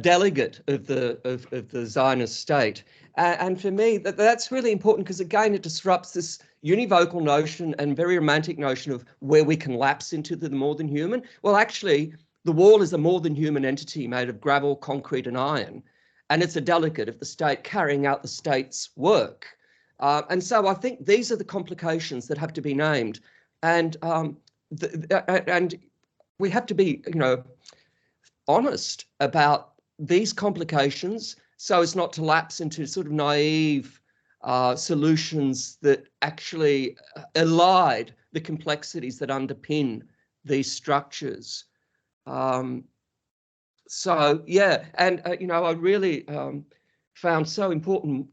the Zionist state. And for me, that's really important because, again, it disrupts this univocal notion and very romantic notion of where we can lapse into the more than human. Well, actually, the wall is a more than human entity made of gravel, concrete, and iron, and it's a delegate of the state carrying out the state's work. And so I think these are the complications that have to be named, and we have to be, honest about these complications, so as not to lapse into sort of naive solutions that actually elide the complexities that underpin these structures. So yeah, and I really found so important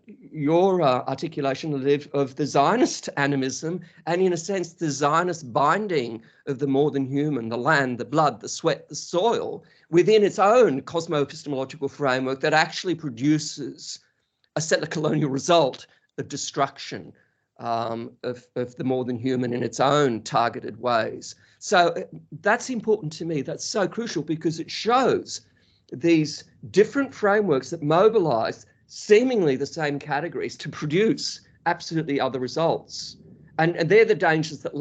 your articulation, Laliv, of the Zionist animism, and in a sense the Zionist binding of the more than human, the land, the blood, the sweat, the soil, within its own cosmo-epistemological framework that actually produces a settler colonial result of destruction of the more than human in its own targeted ways. So that's important to me. That's so crucial because it shows these different frameworks that mobilize seemingly the same categories to produce absolutely other results. And they're the dangers that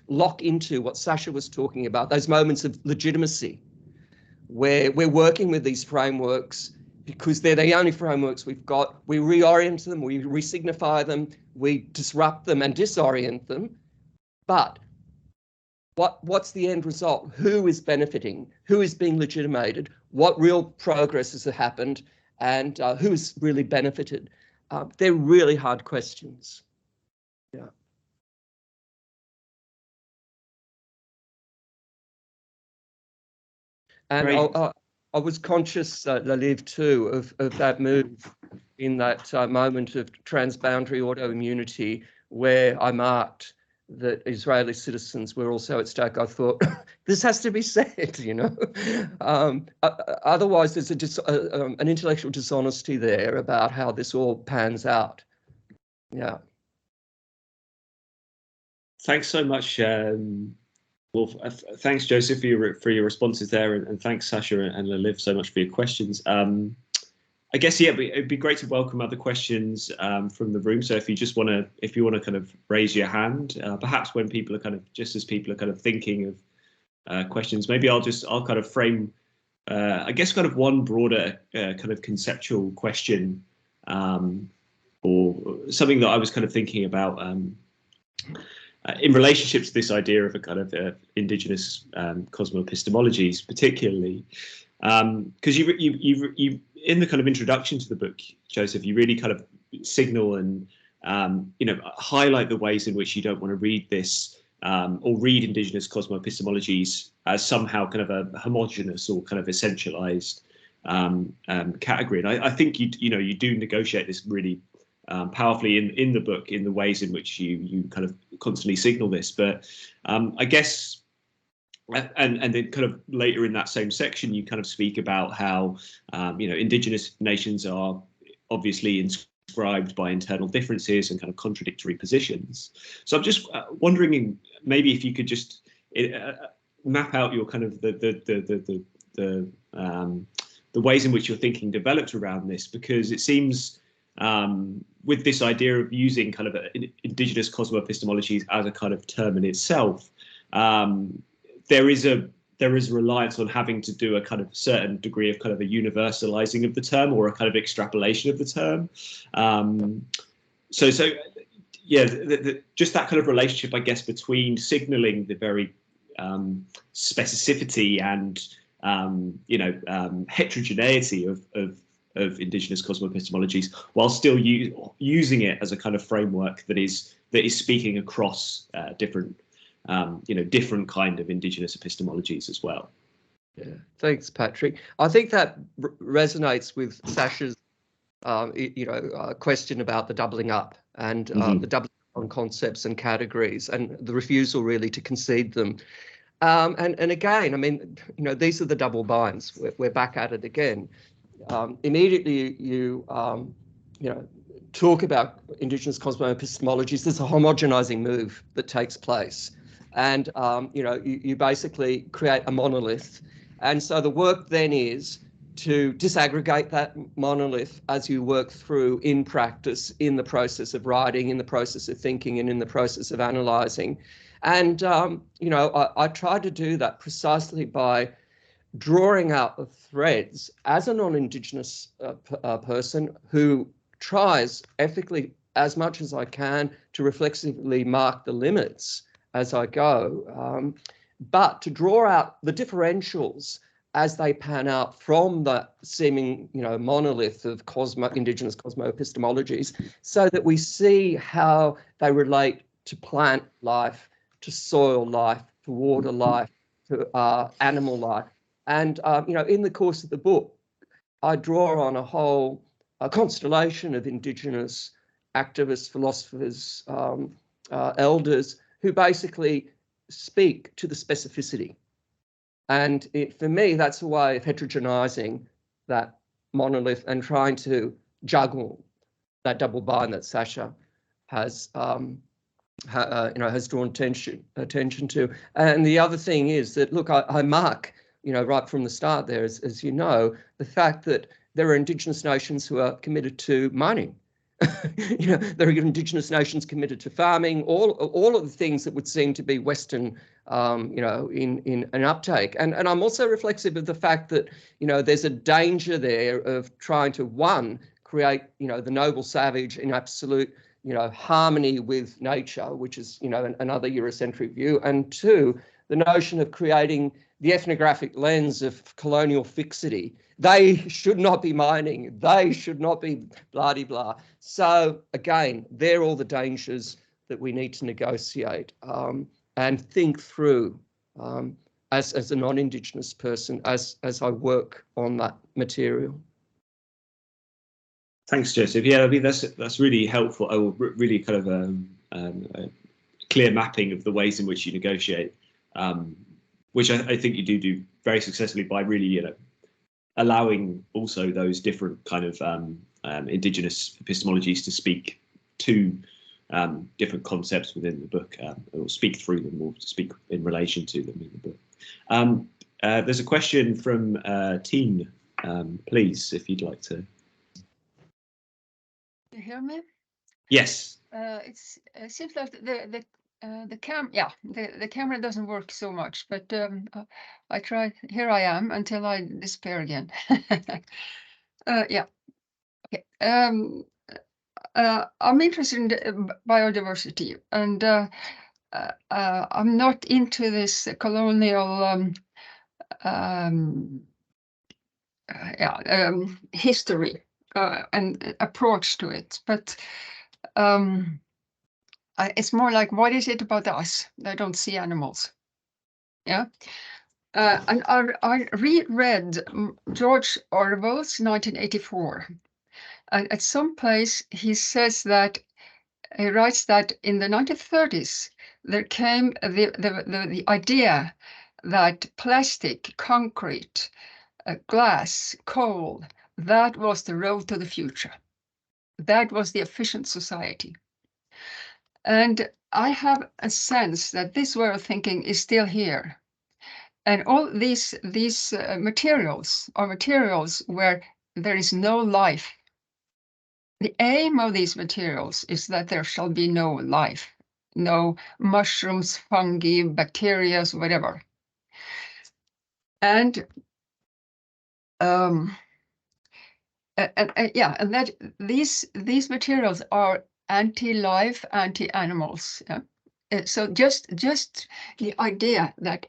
lock into what Sasha was talking about, those moments of legitimacy, where we're working with these frameworks because they're the only frameworks we've got. We reorient them, we resignify them, we disrupt them and disorient them. But what's the end result? Who is benefiting? Who is being legitimated? What real progress has happened? And who's really benefited? They're really hard questions. Yeah. And I was conscious, Laliv, too, of that move in that moment of transboundary autoimmunity where I marked that Israeli citizens were also at stake. I thought, this has to be said, Otherwise, there's an intellectual dishonesty there about how this all pans out. Yeah. Thanks so much. Thanks, Joseph, for your responses there, and thanks, Sasha and Laliv, so much for your questions. I guess, yeah, it'd be great to welcome other questions from the room. So if you want to kind of raise your hand, perhaps when people are as people are thinking of questions, maybe I'll kind of frame, I guess, kind of one broader kind of conceptual question, or something that I was kind of thinking about in relationship to this idea of a kind of indigenous cosmo-epistemologies, particularly, because you in the kind of introduction to the book, Joseph, you really kind of signal and highlight the ways in which you don't want to read this or read indigenous cosmo-epistemologies as somehow kind of a homogenous or kind of essentialized category. And I think you do negotiate this really powerfully in the book, in the ways in which you kind of constantly signal this. But I guess, and then kind of later in that same section, you kind of speak about how indigenous nations are obviously inscribed by internal differences and kind of contradictory positions. So I'm just wondering, maybe if you could just map out your kind of the ways in which your thinking developed around this, because it seems with this idea of using kind of indigenous cosmo-epistemologies as a kind of term in itself, there is a reliance on having to do a kind of certain degree of kind of a universalizing of the term, or a kind of extrapolation of the term. So yeah, just that kind of relationship, I guess, between signaling the very specificity and heterogeneity of indigenous cosmo-epistemologies, while still using it as a kind of framework that is speaking across different different kind of indigenous epistemologies as well. Yeah, thanks, Patrick. I think that resonates with Sasha's question about the doubling up and the doubling up on concepts and categories, and the refusal really to concede them. And again, I mean, these are the double binds. We're back at it again. Immediately you talk about indigenous cosmo-epistemologies, there's a homogenizing move that takes place. And, you basically create a monolith. And so the work then is to disaggregate that monolith as you work through in practice, in the process of writing, in the process of thinking, and in the process of analysing. And, I tried to do that precisely by drawing out the threads as a non-Indigenous person who tries ethically as much as I can to reflexively mark the limits as I go, but to draw out the differentials as they pan out from the seeming, monolith of indigenous cosmo-epistemologies, so that we see how they relate to plant life, to soil life, to water life, to animal life. And, in the course of the book, I draw on a constellation of indigenous activists, philosophers, elders, who basically speak to the specificity. And for me, that's a way of heterogenizing that monolith and trying to juggle that double bind that Sasha has, has drawn attention to. And the other thing is that, look, I mark, right from the start there, as you know, the fact that there are Indigenous nations who are committed to mining. There are Indigenous nations committed to farming, all of the things that would seem to be Western, in an uptake. And I'm also reflexive of the fact that, there's a danger there of trying to, one, create, the noble savage in absolute, harmony with nature, which is, another Eurocentric view, and two, the notion of creating the ethnographic lens of colonial fixity. They should not be mining. They should not be blah-de-blah. So again, they're all the dangers that we need to negotiate and think through as a non-Indigenous person as I work on that material. Thanks, Joseph. Yeah, I mean, that's really helpful. Really kind of a clear mapping of the ways in which you negotiate, which I think you do very successfully by really, allowing also those different kind of indigenous epistemologies to speak to different concepts within the book, or speak through them, or speak in relation to them in the book. There's a question from Teen, please, if you'd like to. You hear me? Yes. It seems like the camera doesn't work so much, but I tried. Here I am until I disappear again. Yeah. Okay. I'm interested in biodiversity, and I'm not into this colonial history and approach to it, but it's more like, what is it about us that don't see animals? Yeah. And I reread George Orwell's 1984. And at some place he says that, he writes that in the 1930s, there came the idea that plastic, concrete, glass, coal, that was the road to the future. that was the efficient society. And I have a sense that this way of thinking is still here. And all these materials are materials where there is no life. The aim of these materials is that there shall be no life, no mushrooms, fungi, bacteria, whatever. And that these materials are anti-life, anti-animals. Yeah? So just the idea that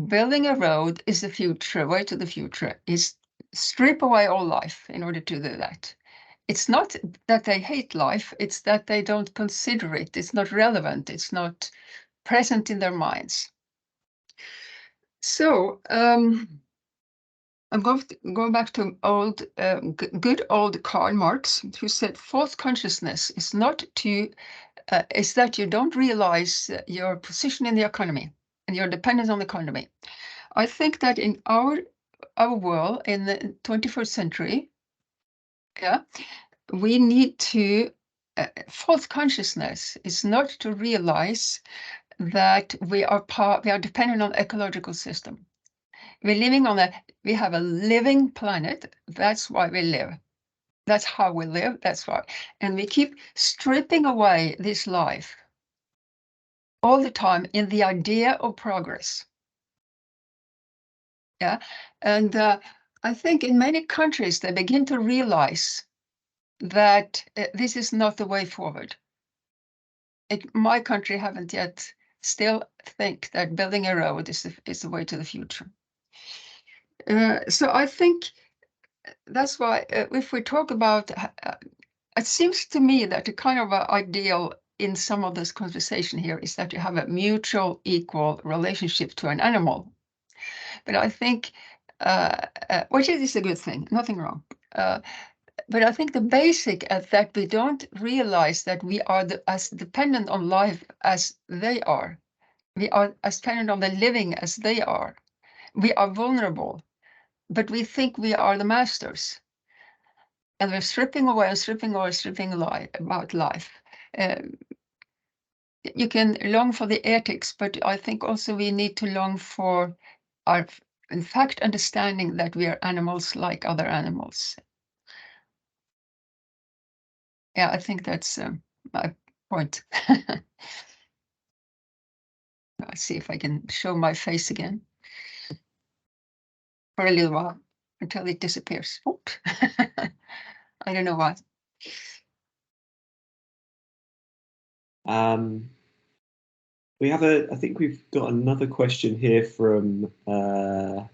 building a road is the future, way to the future, is strip away all life in order to do that. It's not that they hate life, it's that they don't consider it. It's not relevant. It's not present in their minds. So I'm going back to good old Karl Marx, who said false consciousness is not to is that you don't realize your position in the economy and your dependence on the economy. I think that in our world in the 21st century, yeah, we need to false consciousness is not to realize that we are dependent on ecological system. We're living on we have a living planet. That's why we live. That's how we live. That's why. And we keep stripping away this life all the time in the idea of progress. Yeah. And I think in many countries, they begin to realize that this is not the way forward. My country haven't yet still think that building a road is the way to the future. So I think that's why if we talk about, it seems to me that the kind of ideal in some of this conversation here is that you have a mutual equal relationship to an animal. But I think, which is a good thing, nothing wrong. But I think the basic is that we don't realize that we are as dependent on life as they are. We are as dependent on the living as they are. We are vulnerable, but we think we are the masters. And we're stripping away about life. You can long for the ethics, but I think also we need to long for our, in fact, understanding that we are animals like other animals. Yeah, I think that's my point. I'll see if I can show my face again for a little while until it disappears. I don't know why. We have I think we've got another question here from, let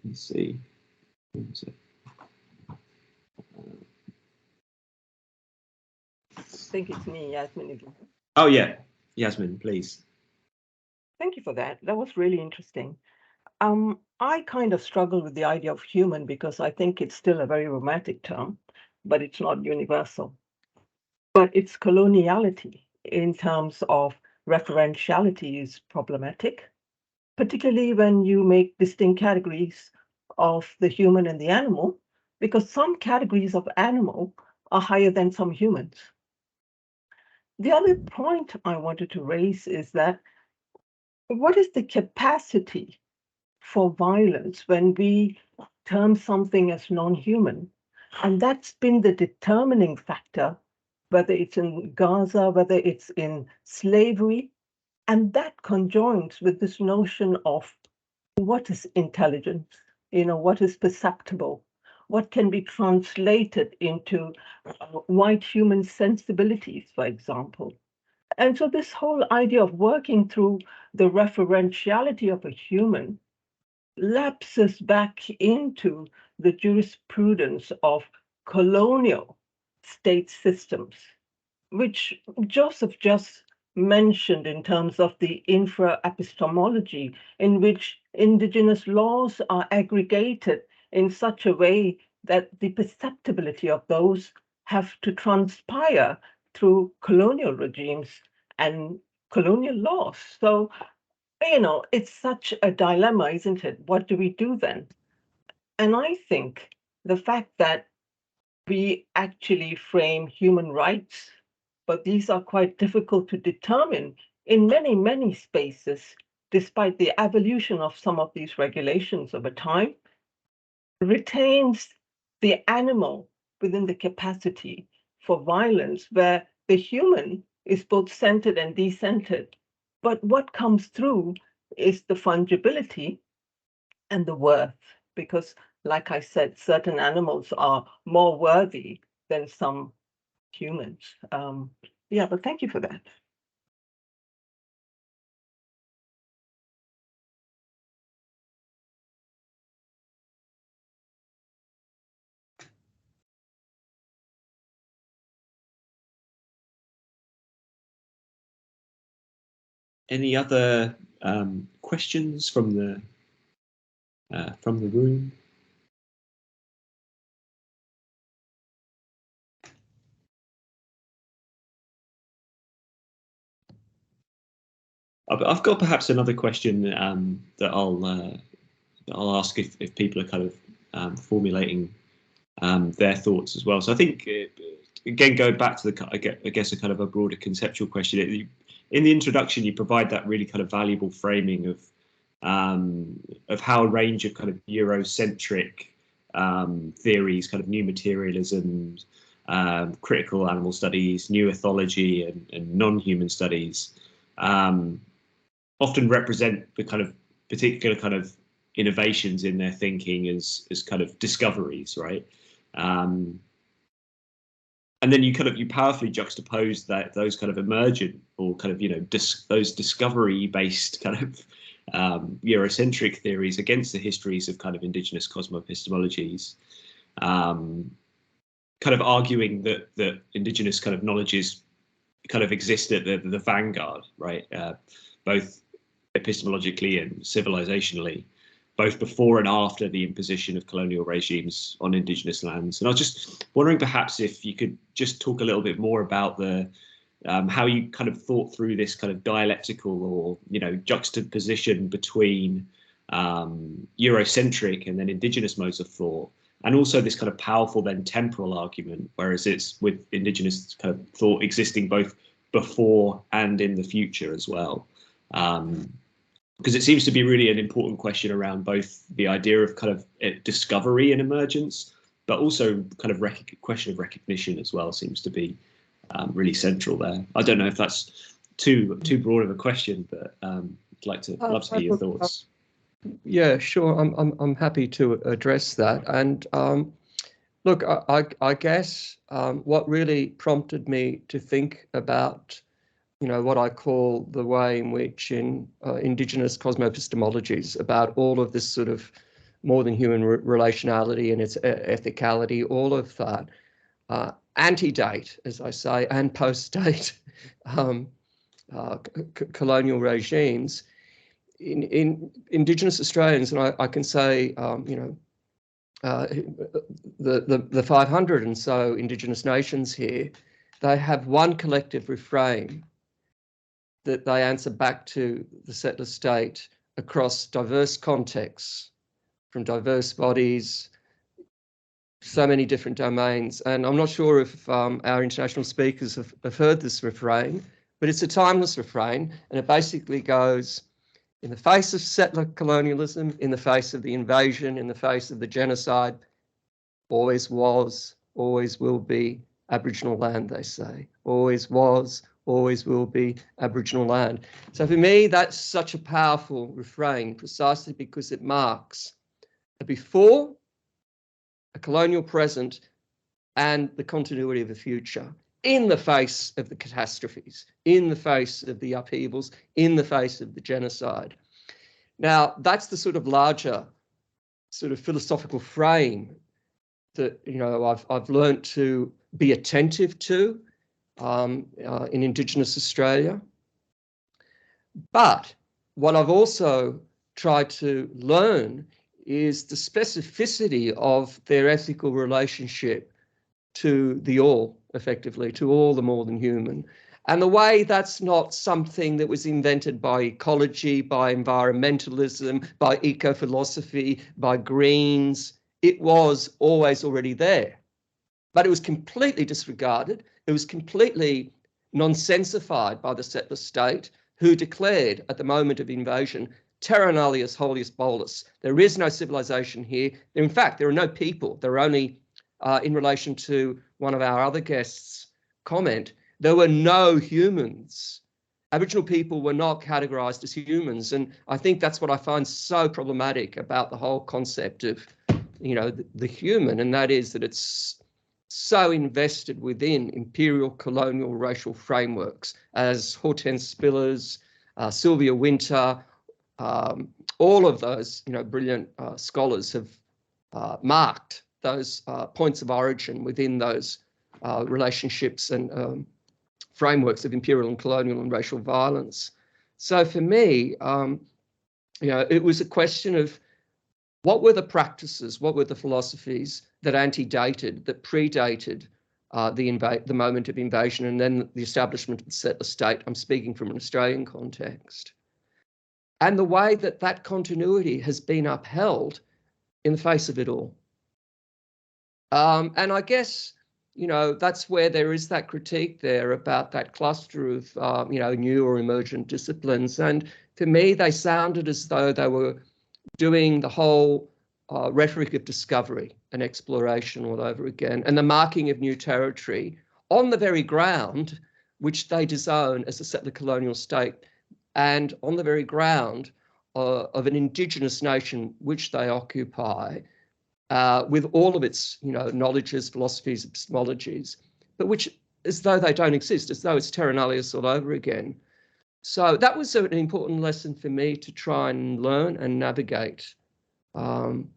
me see. Who was it? I think it's me, Yasmin again. Oh yeah, Yasmin, please. Thank you for that. That was really interesting. I kind of struggle with the idea of human because I think it's still a very romantic term, but it's not universal. But its coloniality in terms of referentiality is problematic, particularly when you make distinct categories of the human and the animal, because some categories of animal are higher than some humans. The other point I wanted to raise is that what is the capacity for violence when we term something as non-human? And that's been the determining factor, whether it's in Gaza, whether it's in slavery. And that conjoins with this notion of what is intelligence, what is perceptible, what can be translated into white human sensibilities, for example. And so this whole idea of working through the referentiality of a human lapses back into the jurisprudence of colonial state systems, which Joseph just mentioned in terms of the infra-epistemology, in which indigenous laws are aggregated in such a way that the perceptibility of those have to transpire through colonial regimes and colonial laws. So, it's such a dilemma, isn't it? What do we do then? And I think the fact that we actually frame human rights, but these are quite difficult to determine in many, many spaces, despite the evolution of some of these regulations over time, retains the animal within the capacity for violence, where the human is both centered and decentered. But what comes through is the fungibility and the worth, because, like I said, certain animals are more worthy than some humans. Yeah, but thank you for that. Any other questions from the room? I've got perhaps another question that I'll ask if people are kind of formulating their thoughts as well. So I think again, going back to the, I guess a kind of a broader conceptual question. In the introduction, you provide that really kind of valuable framing of how a range of kind of Eurocentric theories, kind of new materialism, critical animal studies, new ethology, and non-human studies often represent the kind of particular kind of innovations in their thinking as kind of discoveries, right? And then you powerfully juxtapose those kind of emergent or kind of those discovery-based kind of Eurocentric theories against the histories of kind of indigenous cosmo-epistemologies, kind of arguing that indigenous kind of knowledges kind of exist at the vanguard, right? Both epistemologically and civilizationally, both before and after the imposition of colonial regimes on indigenous lands. And I was just wondering perhaps if you could just talk a little bit more about the how you kind of thought through this kind of dialectical or juxtaposition between Eurocentric and then indigenous modes of thought, and also this kind of powerful then temporal argument, whereas it's with indigenous kind of thought existing both before and in the future as well. Because it seems to be really an important question around both the idea of kind of discovery and emergence, but also kind of question of recognition as well seems to be really central there. I don't know if that's too broad of a question, but I'd love to hear your thoughts. Yeah, sure. I'm happy to address that. And look, I guess what really prompted me to think about what I call the way in which in indigenous cosmo-epistemologies about all of this sort of more than human relationality and its ethicality, all of that antedate, as I say, and post-date colonial regimes in indigenous Australians, and I can say, the 500 and so indigenous nations here, they have one collective refrain that they answer back to the settler state across diverse contexts, from diverse bodies, so many different domains. And I'm not sure if our international speakers have heard this refrain, but it's a timeless refrain, and it basically goes, in the face of settler colonialism, in the face of the invasion, in the face of the genocide, always was, always will be Aboriginal land, they say. Always was, always will be Aboriginal land. So for me, that's such a powerful refrain, precisely because it marks a before, a colonial present, and the continuity of the future in the face of the catastrophes, in the face of the upheavals, in the face of the genocide. Now, that's the sort of larger sort of philosophical frame that I've learned to be attentive to in Indigenous Australia. But what I've also tried to learn is the specificity of their ethical relationship to the all, effectively, to all the more than human. And the way that's not something that was invented by ecology, by environmentalism, by eco-philosophy, by Greens. It was always already there. But it was completely disregarded. It was completely nonsensified by the settler state, who declared at the moment of invasion, terra nullius holius bolus. There is no civilization here. In fact, there are no people. There are only, in relation to one of our other guests' comment, there were no humans. Aboriginal people were not categorized as humans. And I think that's what I find so problematic about the whole concept of, you know, the human, and that is that it's so invested within imperial, colonial, racial frameworks, as Hortense Spillers, Sylvia Winter, all of those, you know, brilliant scholars have marked those points of origin within those relationships and frameworks of imperial and colonial and racial violence. So for me, you know, it was a question of what were the practices, what were the philosophies that antedated, that predated the moment of invasion and then the establishment of the settler state. I'm speaking from an Australian context. And the way that that continuity has been upheld in the face of it all. And I guess, you know, that's where there is that critique there about that cluster of, you know, new or emergent disciplines. And for me, they sounded as though they were doing the whole rhetoric of discovery and exploration all over again, and the marking of new territory on the very ground which they disown as a settler colonial state, and on the very ground of an indigenous nation which they occupy, with all of its, you know, knowledges, philosophies, epistemologies, but which, as though they don't exist, as though it's terra nullius all over again. So that was an important lesson for me to try and learn and navigate from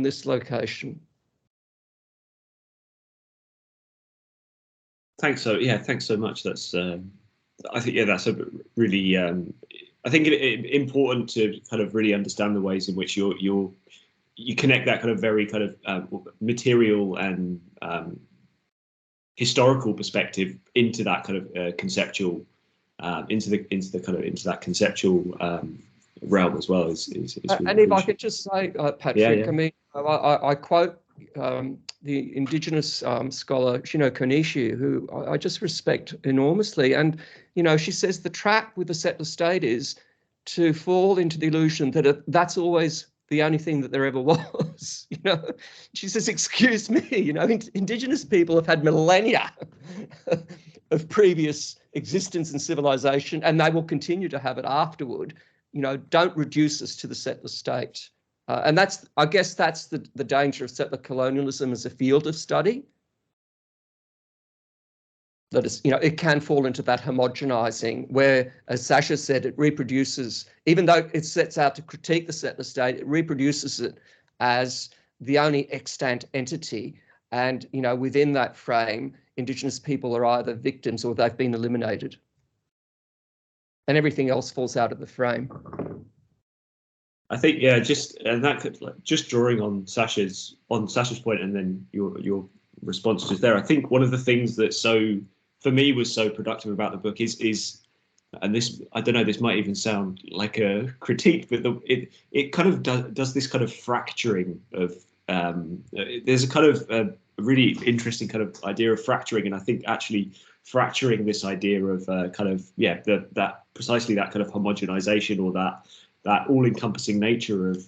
this location. Thanks. Thanks so much. That's I think that's a really I think important to kind of really understand the ways in which you connect that kind of very kind of material and historical perspective into that kind of conceptual into that conceptual realm as well. Is really and if I could just say, Patrick, yeah. I mean, I quote the Indigenous scholar Shino Konishu, who I just respect enormously, and you know, she says the trap with the settler state is to fall into the illusion that that's always the only thing that there ever was. You know, she says, excuse me, you know, Indigenous people have had millennia of previous existence and civilization, and they will continue to have it afterward. You know, don't reduce us to the settler state. And that's, I guess that's the danger of settler colonialism as a field of study. That is, you know, it can fall into that homogenizing where, as Sasha said, it reproduces, even though it sets out to critique the settler state, it reproduces it as the only extant entity. And, you know, within that frame, Indigenous people are either victims or they've been eliminated. And everything else falls out of the frame. I think, yeah, just drawing on Sasha's point, and then your response just there. I think one of the things that for me was so productive about the book is, and this, I don't know, this might even sound like a critique, but it kind of does this kind of fracturing of there's a kind of a really interesting kind of idea of fracturing, and I think actually fracturing this idea of that precisely that kind of homogenization or that all-encompassing nature of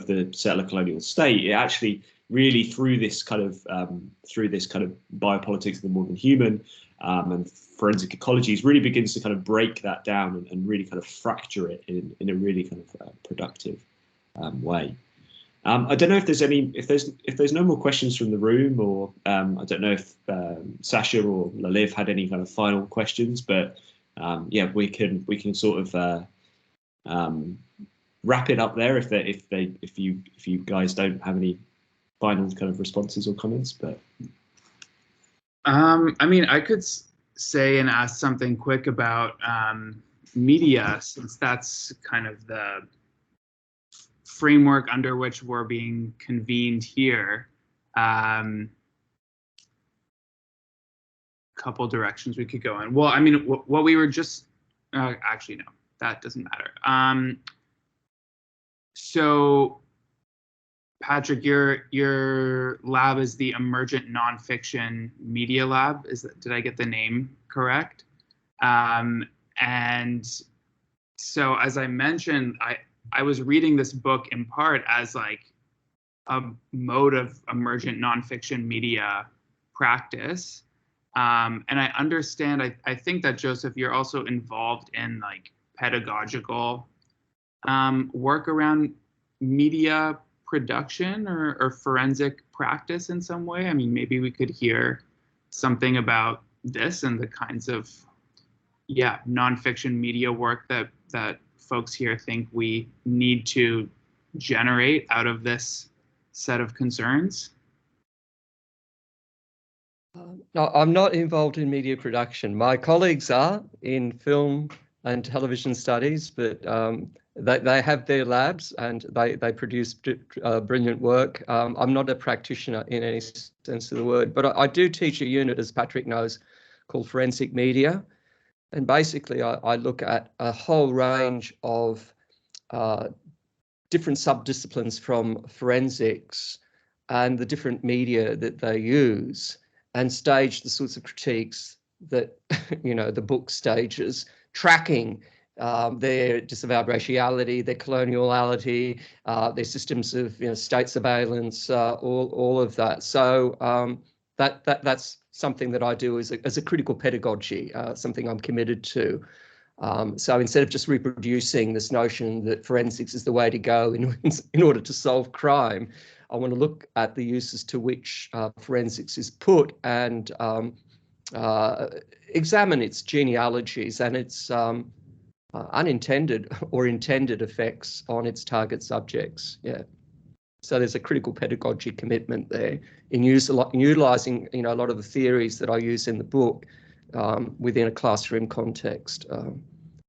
the settler colonial state, it actually really through this kind of biopolitics of the more-than-human and forensic ecologies really begins to kind of break that down and really kind of fracture it in a really kind of productive way. I don't know if there's no more questions from the room, or I don't know if Sasha or Laliv had any kind of final questions, but yeah, we can sort of wrap it up there if you guys don't have any final kind of responses or comments. But I mean, I could say and ask something quick about media, since that's kind of the framework under which we're being convened here. Couple directions we could go in. Well, I mean, what we were just actually, no, that doesn't matter. So Patrick, your lab is the Emergent Nonfiction Media Lab. Did I get the name correct? And so, as I mentioned, I was reading this book in part as like a mode of emergent nonfiction media practice. And I understand, I think that, Joseph, you're also involved in like pedagogical work around media production or forensic practice in some way. I mean, maybe we could hear something about this and the kinds of, nonfiction media work that folks here think we need to generate out of this set of concerns. No, I'm not involved in media production. My colleagues are in film and television studies, but they have their labs and they produce brilliant work. I'm not a practitioner in any sense of the word, but I do teach a unit, as Patrick knows, called Forensic Media. And basically, I look at a whole range of different subdisciplines from forensics and the different media that they use, and stage the sorts of critiques that, the book stages, tracking their disavowed raciality, their coloniality, their systems of state surveillance, all of that. So that's something that I do as a critical pedagogy, something I'm committed to. So instead of just reproducing this notion that forensics is the way to go in order to solve crime, I want to look at the uses to which forensics is put and examine its genealogies and its unintended or intended effects on its target subjects. Yeah. So there's a critical pedagogy commitment there in utilising, a lot of the theories that I use in the book within a classroom context,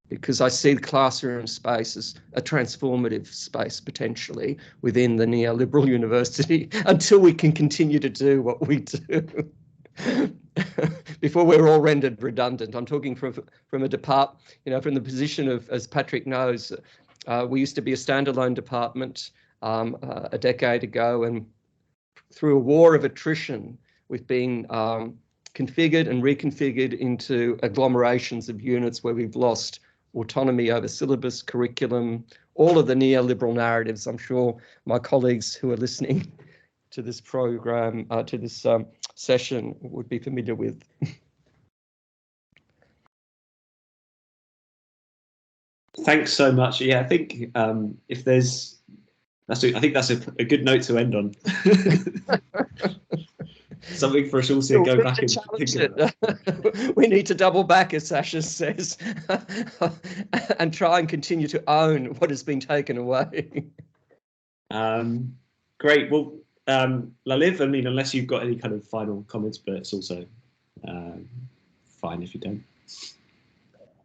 because I see the classroom space as a transformative space potentially within the neoliberal university until we can continue to do what we do. Before we're all rendered redundant. I'm talking from a department, from the position of, as Patrick knows, we used to be a standalone department a decade ago, and through a war of attrition, we've been configured and reconfigured into agglomerations of units where we've lost autonomy over syllabus, curriculum, all of the neoliberal narratives I'm sure my colleagues who are listening to this program, to this session would be familiar with. Thanks so much. Yeah, I think if there's, I think that's a good note to end on. Something for us all to go back and think about. We need to double back, as Sasha says, and try and continue to own what has been taken away. Great. Well, Laliv, I mean, unless you've got any kind of final comments, but it's also fine if you don't.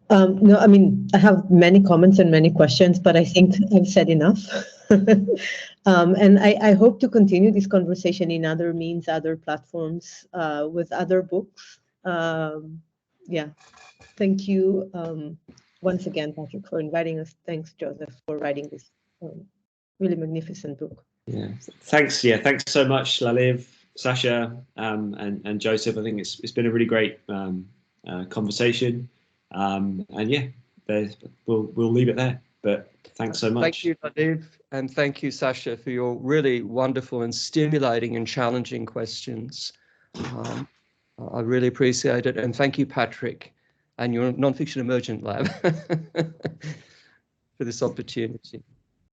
No, I mean, I have many comments and many questions, but I think I've said enough. And I hope to continue this conversation in other means, other platforms, with other books. Yeah, thank you once again, Patrick, for inviting us. Thanks, Joseph, for writing this really magnificent book. Yeah, thanks. Yeah, thanks so much, Laliv, Sasha, and Joseph. I think it's been a really great conversation. And yeah, we'll leave it there. But thanks so much. Thank you, Laliv, and thank you, Sasha, for your really wonderful and stimulating and challenging questions. I really appreciate it. And thank you, Patrick, and your Nonfiction Emergent Lab for this opportunity.